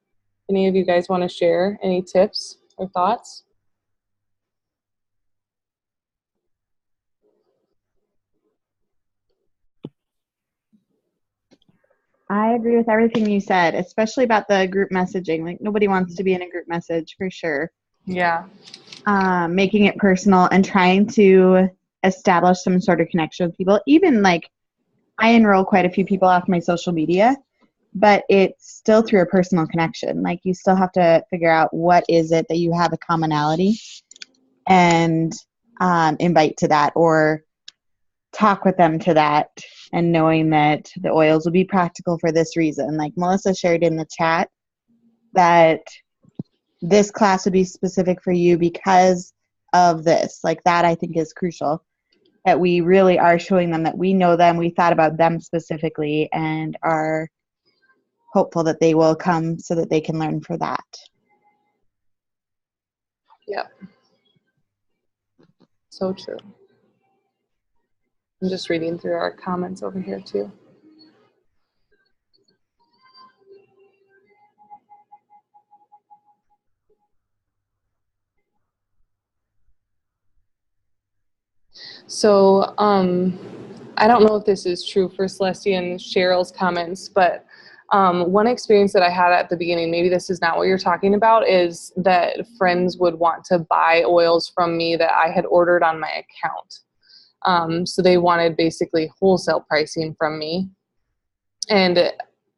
Any of you guys want to share any tips or thoughts? I agree with everything you said, especially about the group messaging. Like nobody wants to be in a group message for sure. Yeah. Making it personal and trying to establish some sort of connection with people. Even like I enroll quite a few people off my social media, but it's still through a personal connection. Like you still have to figure out what is it that you have a commonality and invite to that or talk with them to that, and knowing that the oils will be practical for this reason. Like Melissa shared in the chat that this class would be specific for you because of this. Like that I think is crucial, that we really are showing them that we know them, we thought about them specifically, and are hopeful that they will come so that they can learn for that. Yep. So true. I'm just reading through our comments over here too. So I don't know if this is true for Celestia and Cheryl's comments, but one experience that I had at the beginning, maybe this is not what you're talking about, is that friends would want to buy oils from me that I had ordered on my account. So they wanted basically wholesale pricing from me. And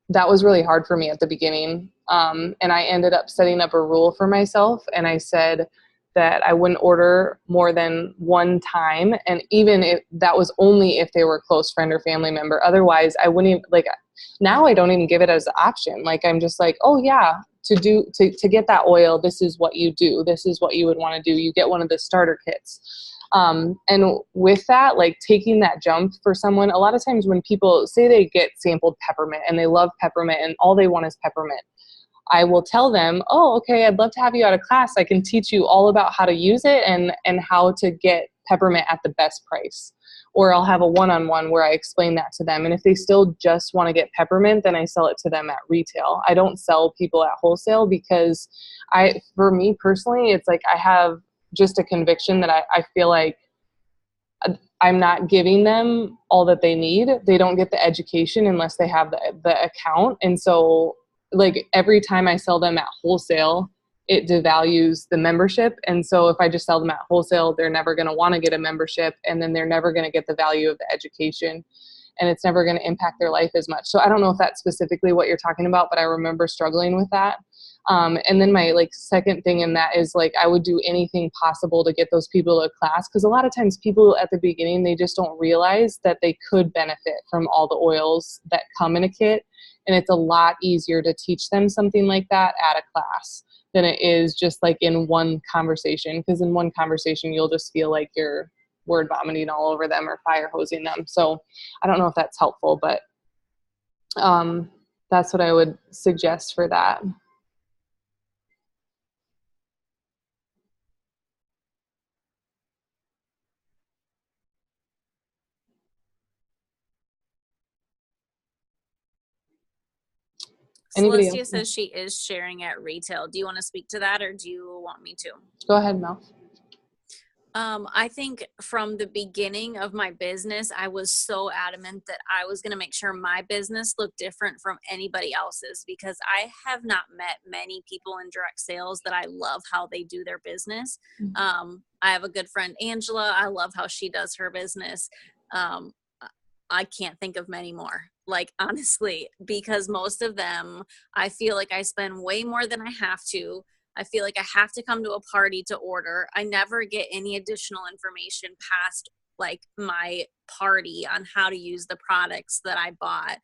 that was really hard for me at the beginning. And I ended up setting up a rule for myself, and I said that I wouldn't order more than one time. And even if that was only if they were a close friend or family member, otherwise I wouldn't even, like, now I don't even give it as an option. Like, I'm just like, oh yeah, to get that oil, this is what you do. This is what you would want to do. You get one of the starter kits. And with that, like taking that jump for someone, a lot of times when people say they get sampled peppermint and they love peppermint and all they want is peppermint, I will tell them, oh, okay, I'd love to have you out of class. I can teach you all about how to use it and how to get peppermint at the best price. Or I'll have a one-on-one where I explain that to them. And if they still just want to get peppermint, then I sell it to them at retail. I don't sell people at wholesale because for me personally, it's like I have just a conviction that I feel like I'm not giving them all that they need. They don't get the education unless they have the account. And so like every time I sell them at wholesale, it devalues the membership. And so if I just sell them at wholesale, they're never going to want to get a membership, and then they're never going to get the value of the education, and it's never going to impact their life as much. So I don't know if that's specifically what you're talking about, but I remember struggling with that. And then my like second thing in that is like I would do anything possible to get those people to class, because a lot of times people at the beginning, they just don't realize that they could benefit from all the oils that come in a kit. And it's a lot easier to teach them something like that at a class than it is just like in one conversation, because in one conversation you'll just feel like you're word vomiting all over them or fire hosing them. So I don't know if that's helpful, but that's what I would suggest for that. Anybody Celestia else? says she is sharing at retail. Do you want to speak to that, or do you want me to? Go ahead, Mel. I think from the beginning of my business, I was so adamant that I was going to make sure my business looked different from anybody else's, because I have not met many people in direct sales that I love how they do their business. I have a good friend, Angela. I love how she does her business. I can't think of many more, like, honestly, because most of them, I feel like I spend way more than I have to. I feel like I have to come to a party to order. I never get any additional information past like my party on how to use the products that I bought.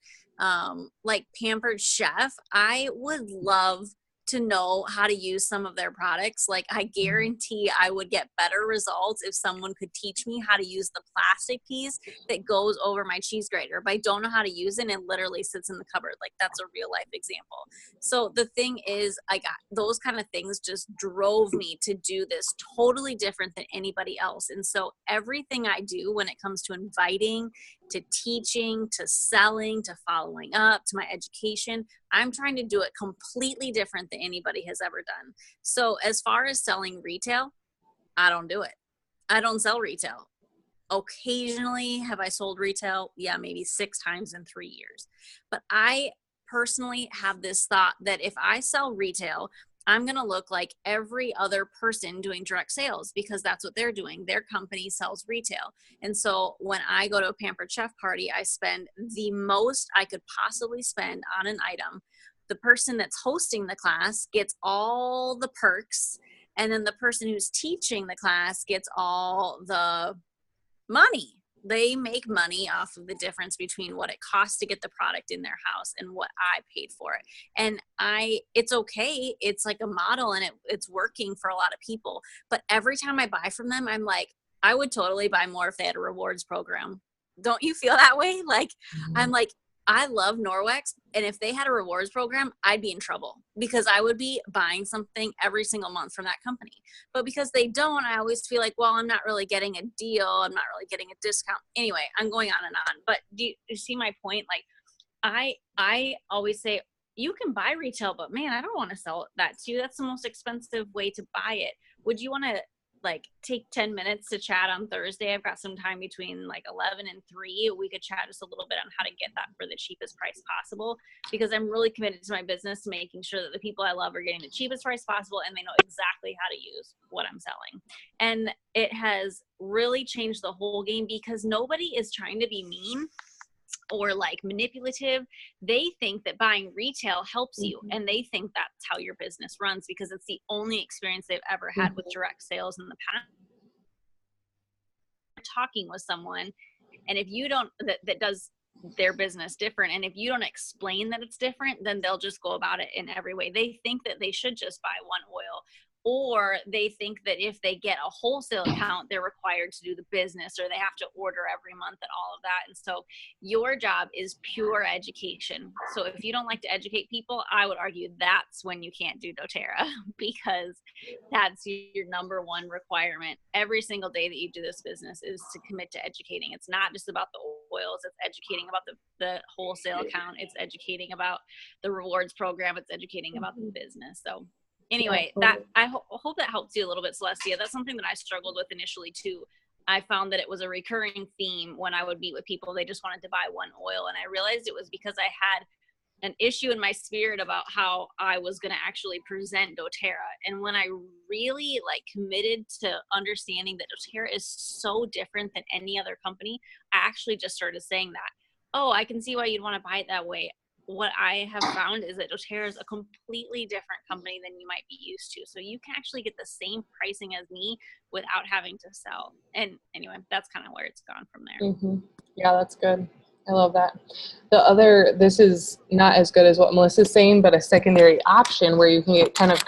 Like Pampered Chef, I would love to know how to use some of their products. Like, I guarantee I would get better results if someone could teach me how to use the plastic piece that goes over my cheese grater. But I don't know how to use it, and it literally sits in the cupboard. Like, that's a real life example. So the thing is, I got those kind of things just drove me to do this totally different than anybody else. And so everything I do when it comes to inviting, to teaching, to selling, to following up, to my education, I'm trying to do it completely different than anybody has ever done. So as far as selling retail, I don't do it. I don't sell retail. occasionally have I sold retail. Yeah, maybe 6 times in 3 years. But I personally have this thought that if I sell retail, I'm going to look like every other person doing direct sales because that's what they're doing. Their company sells retail. And so when I go to a Pampered Chef party, I spend the most I could possibly spend on an item. The person that's hosting the class gets all the perks, and then the person who's teaching the class gets all the money. They make money off of the difference between what it costs to get the product in their house and what I paid for it. And it's okay. It's like a model, and it's working for a lot of people. But every time I buy from them, I'm like, I would totally buy more if they had a rewards program. Don't you feel that way? Like, I'm like, I love Norwex, and if they had a rewards program, I'd be in trouble because I would be buying something every single month from that company. But because they don't, I always feel like, well, I'm not really getting a deal. I'm not really getting a discount. Anyway, I'm going on and on. But do you see my point? Like, I always say, you can buy retail, but man, I don't want to sell that to you. That's the most expensive way to buy it. Would you want to like take 10 minutes to chat on Thursday? I've got some time between like 11 and 3. We could chat just a little bit on how to get that for the cheapest price possible, because I'm really committed to my business, to making sure that the people I love are getting the cheapest price possible and they know exactly how to use what I'm selling. And it has really changed the whole game because nobody is trying to be mean or like manipulative. They think that buying retail helps you, and they think that's how your business runs because it's the only experience they've ever had with direct sales in the past. Talking with someone, and if you don't, that does their business different, and if you don't explain that it's different, then they'll just go about it in every way. They think that they should just buy one oil, or they think that if they get a wholesale account, they're required to do the business, or they have to order every month and all of that. And so your job is pure education. So if you don't like to educate people, I would argue that's when you can't do doTERRA, because that's your number one requirement every single day that you do this business, is to commit to educating. It's not just about the oils. It's educating about the wholesale account. It's educating about the rewards program. It's educating about the business. So anyway, that I hope that helps you a little bit, Celestia. That's something that I struggled with initially too. I found that it was a recurring theme when I would meet with people. They just wanted to buy one oil, and I realized it was because I had an issue in my spirit about how I was going to actually present doTERRA. And when I really like committed to understanding that doTERRA is so different than any other company, I actually just started saying that. Oh, I can see why you'd want to buy it that way. What I have found is that doTERRA is a completely different company than you might be used to. So you can actually get the same pricing as me without having to sell. And anyway, that's kind of where it's gone from there. Yeah, that's good. I love that. This is not as good as what Melissa's saying, but a secondary option where you can get kind of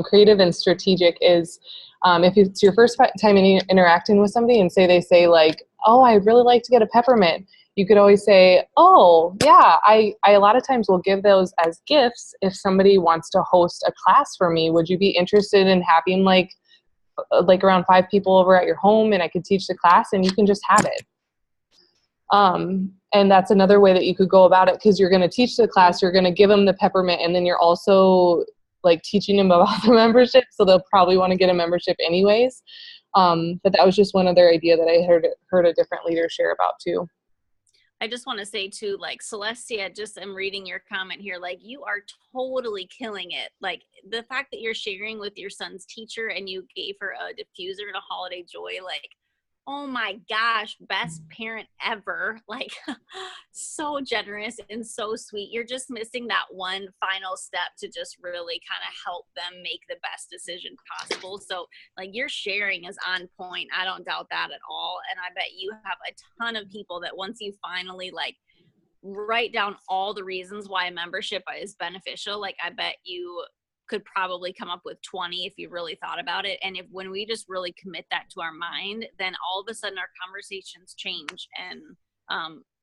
creative and strategic is if it's your first time interacting with somebody, and they say like, oh, I'd really like to get a peppermint. You could always say, oh, yeah, I a lot of times will give those as gifts if somebody wants to host a class for me. Would you be interested in having like around 5 people over at your home, and I could teach the class and you can just have it? And that's another way that you could go about it, because you're going to teach the class, you're going to give them the peppermint, and then you're also like teaching them about the membership. So they'll probably want to get a membership anyways. But that was just one other idea that I heard a different leader share about too. I just want to say too, like Celestia, just I'm reading your comment here, like you are totally killing it. Like the fact that you're sharing with your son's teacher and you gave her a diffuser and a holiday joy, like, oh my gosh, best parent ever. Like so generous and so sweet. You're just missing that one final step to just really kind of help them make the best decision possible. So like your sharing is on point. I don't doubt that at all. And I bet you have a ton of people that once you finally like write down all the reasons why a membership is beneficial, like I bet you could probably come up with 20 if you really thought about it. And when we just really commit that to our mind, then all of a sudden our conversations change. And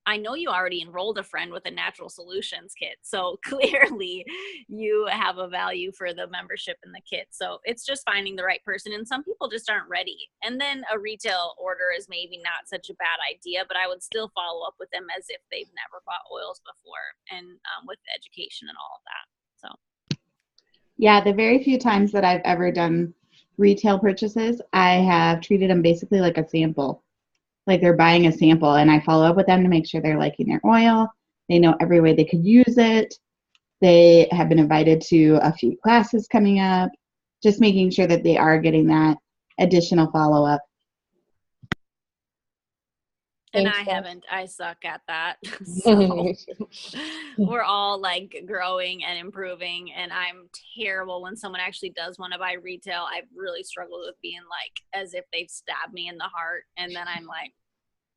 I know you already enrolled a friend with a Natural Solutions kit. So clearly you have a value for the membership and the kit. So it's just finding the right person. And some people just aren't ready. And then a retail order is maybe not such a bad idea, but I would still follow up with them as if they've never bought oils before, and with education and all of that. So. Yeah, the very few times that I've ever done retail purchases, I have treated them basically like a sample. like they're buying a sample, and I follow up with them to make sure they're liking their oil. They know every way they could use it. They have been invited to a few classes coming up, just making sure that they are getting that additional follow-up. And Thanks, I Beth. haven't. I suck at that. So we're all like growing and improving, and I'm terrible when someone actually does want to buy retail. I've really struggled with being like as if they've stabbed me in the heart, and then I'm like,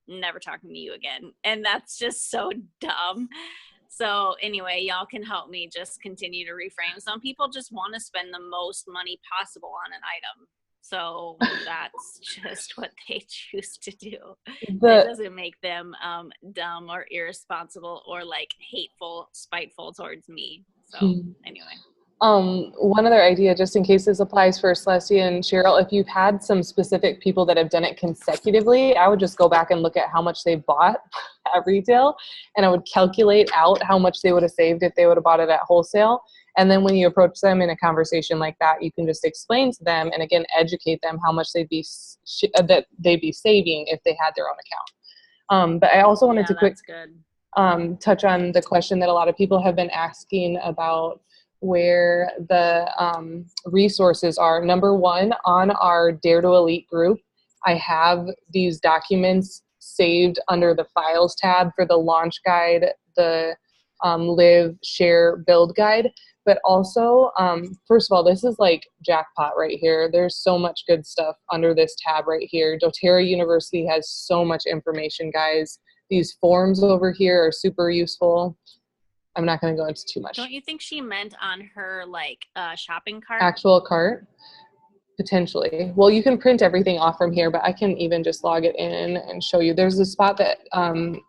never talking to you again. And that's just so dumb. So anyway, y'all can help me just continue to reframe. Some people just want to spend the most money possible on an item. So that's just what they choose to do. It doesn't make them dumb or irresponsible or like hateful, spiteful towards me. So anyway. One other idea, just in case this applies for Celestia and Cheryl, if you've had some specific people that have done it consecutively, I would just go back and look at how much they bought at retail, and I would calculate out how much they would have saved if they would have bought it at wholesale. And then when you approach them in a conversation like that, you can just explain to them and again educate them how much they'd be saving if they had their own account. But I also wanted to touch on the question that a lot of people have been asking about where the resources are. Number one, on our Dare to Elite group, I have these documents saved under the Files tab for the launch guide, the Live, Share, Build guide. But also, first of all, this is like jackpot right here. There's so much good stuff under this tab right here. doTERRA University has so much information, guys. These forms over here are super useful. I'm not going to go into too much. Don't you think she meant on her like shopping cart? Actual cart? Potentially. Well, you can print everything off from here, but I can even just log it in and show you. There's a spot that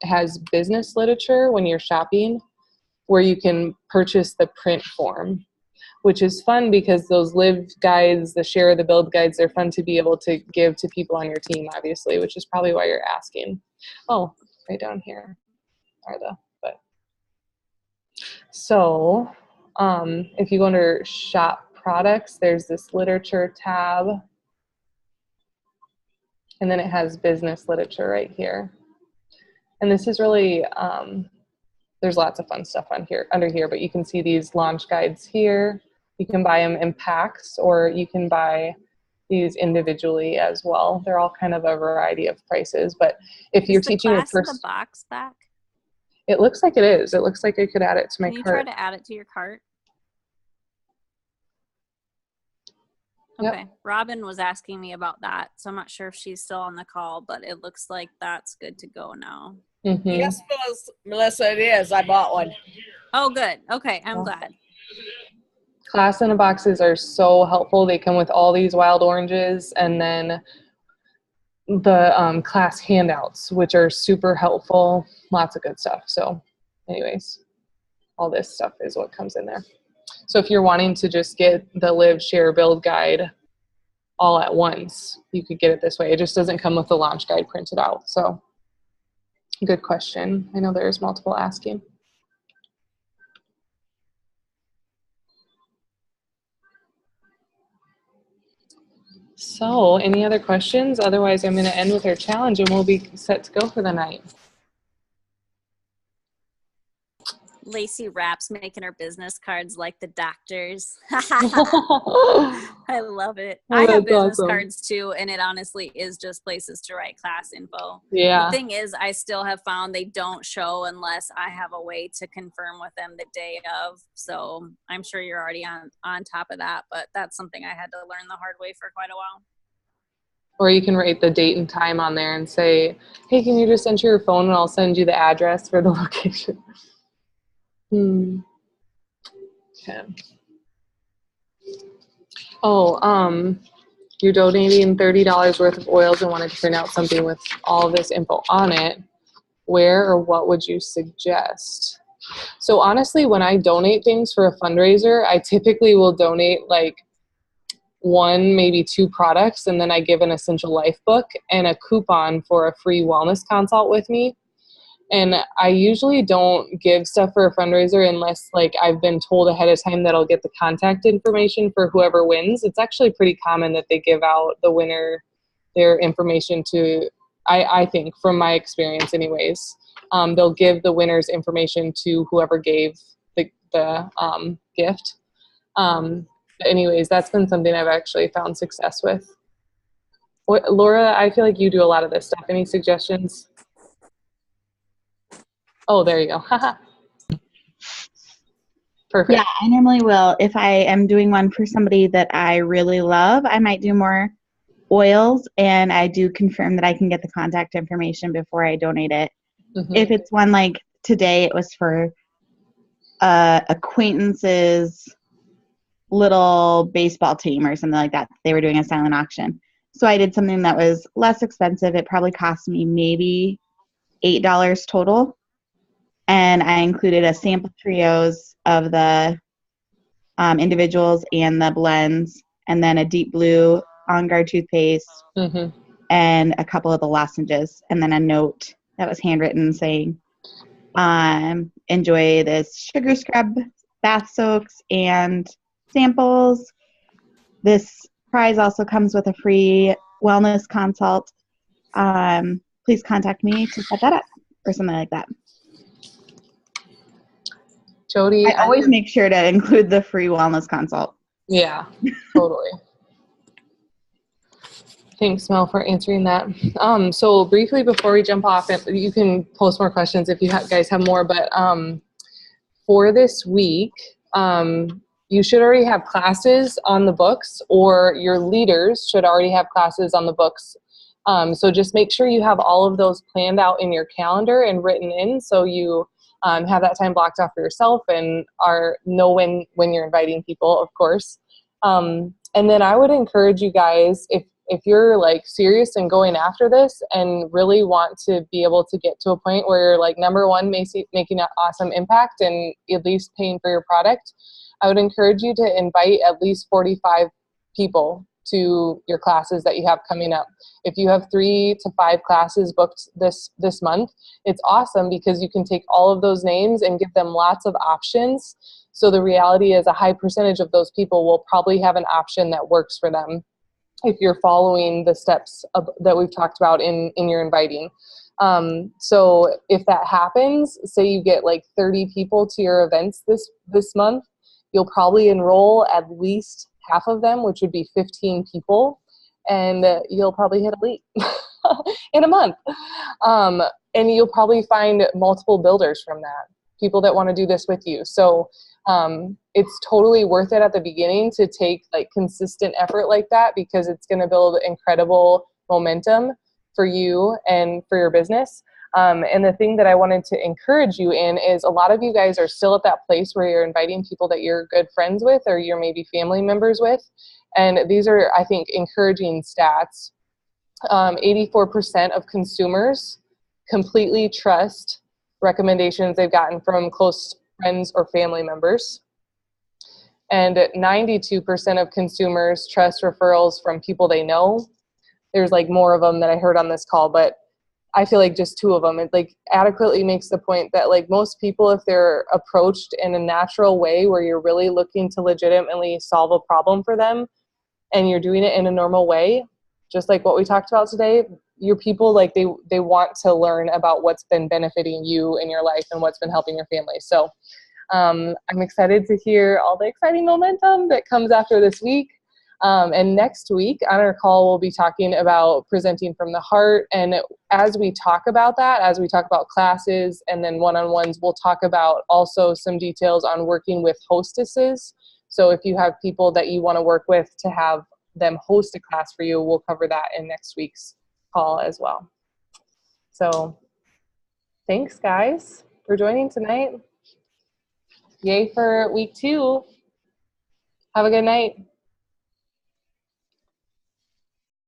has business literature when you're shopping, where you can purchase the print form, which is fun because those Live guides, the Share, the Build guides, they're fun to be able to give to people on your team, obviously, which is probably why you're asking. Oh, right down here are the, but. So if you go under Shop Products, there's this Literature tab, and then it has Business Literature right here. And this is really, there's lots of fun stuff on here, under here, but you can see these launch guides here. You can buy them in packs, or you can buy these individually as well. They're all kind of a variety of prices, but if you're teaching a person, the box back? It looks like it is. It looks like I could add it to my Can you cart. try to add it to your cart? Yep. Okay. Robin was asking me about that, so I'm not sure if she's still on the call, but it looks like that's good to go now. Mm-hmm. Yes, Melissa, it is. I bought one. Oh, good. Okay, I'm glad. Class in a Boxes are so helpful. They come with all these wild oranges, and then the class handouts, which are super helpful. Lots of good stuff. So anyways, all this stuff is what comes in there. So if you're wanting to just get the Live, Share, Build guide all at once, you could get it this way. It just doesn't come with the launch guide printed out. So good question. I know there's multiple asking. So any other questions? Otherwise, I'm going to end with our challenge and we'll be set to go for the night. Lacey Rapp's making her business cards like the doctors. I love it. Oh, I have that's business awesome. cards too, and it honestly is just places to write class info. Yeah. The thing is, I still have found they don't show unless I have a way to confirm with them the day of. So I'm sure you're already on top of that, but that's something I had to learn the hard way for quite a while. Or you can write the date and time on there and say, hey, can you just enter your phone and I'll send you the address for the location. Okay. Oh, you're donating $30 worth of oils and wanted to print out something with all this info on it. Where or what would you suggest? So honestly, when I donate things for a fundraiser, I typically will donate like 1, maybe 2 products, and then I give an Essential Life book and a coupon for a free wellness consult with me. And I usually don't give stuff for a fundraiser unless like I've been told ahead of time that I'll get the contact information for whoever wins. It's actually pretty common that they give out the winner their information to I think from my experience anyways. They'll give the winner's information to whoever gave the gift. But anyways, that's been something I've actually found success with. Laura, I feel like you do a lot of this stuff. Any suggestions? Oh, there you go. Perfect. Yeah, I normally will. If I am doing one for somebody that I really love, I might do more oils, and I do confirm that I can get the contact information before I donate it. Mhm. If it's one like today, it was for acquaintances little baseball team or something like that. They were doing a silent auction. So I did something that was less expensive. It probably cost me maybe $8 total. And I included a sample trios of the individuals and the blends, and then a deep blue On Guard toothpaste, Mhm. and a couple of the lozenges, and then a note that was handwritten saying, enjoy this sugar scrub, bath soaks, and samples. This prize also comes with a free wellness consult. Please contact me to set that up or something like that. Jody, I always make sure to include the free wellness consult. Yeah, totally. Thanks, Mel, for answering that. So briefly before we jump off, and you can post more questions if you guys have more, but for this week, you should already have classes on the books, or your leaders should already have classes on the books. So just make sure you have all of those planned out in your calendar and written in, so you have that time blocked off for yourself and know when you're inviting people, of course. And then I would encourage you guys, if you're like serious and going after this and really want to be able to get to a point where you're like, number one, making an awesome impact and at least paying for your product, I would encourage you to invite at least 45 people to your classes that you have coming up. If you have 3 to 5 classes booked this month, it's awesome because you can take all of those names and give them lots of options. So the reality is a high percentage of those people will probably have an option that works for them if you're following the steps that we've talked about in your inviting. So if that happens, say you get like 30 people to your events this month, you'll probably enroll at least half of them, which would be 15 people, and you'll probably hit elite in a month. And you'll probably find multiple builders from that, people that want to do this with you. So it's totally worth it at the beginning to take like consistent effort like that, because it's going to build incredible momentum for you and for your business. And the thing that I wanted to encourage you in is a lot of you guys are still at that place where you're inviting people that you're good friends with or you're maybe family members with. And these are, I think, encouraging stats. 84% of consumers completely trust recommendations they've gotten from close friends or family members. And 92% of consumers trust referrals from people they know. There's like more of them that I heard on this call, but I feel like just 2 of them, it like adequately makes the point that like most people, if they're approached in a natural way where you're really looking to legitimately solve a problem for them and you're doing it in a normal way, just like what we talked about today, your people, like they want to learn about what's been benefiting you in your life and what's been helping your family. So I'm excited to hear all the exciting momentum that comes after this week. And next week on our call, we'll be talking about presenting from the heart. And as we talk about that, as we talk about classes and then one-on-ones, we'll talk about also some details on working with hostesses. So if you have people that you want to work with to have them host a class for you, we'll cover that in next week's call as well. So thanks, guys, for joining tonight. Yay for week 2. Have a good night.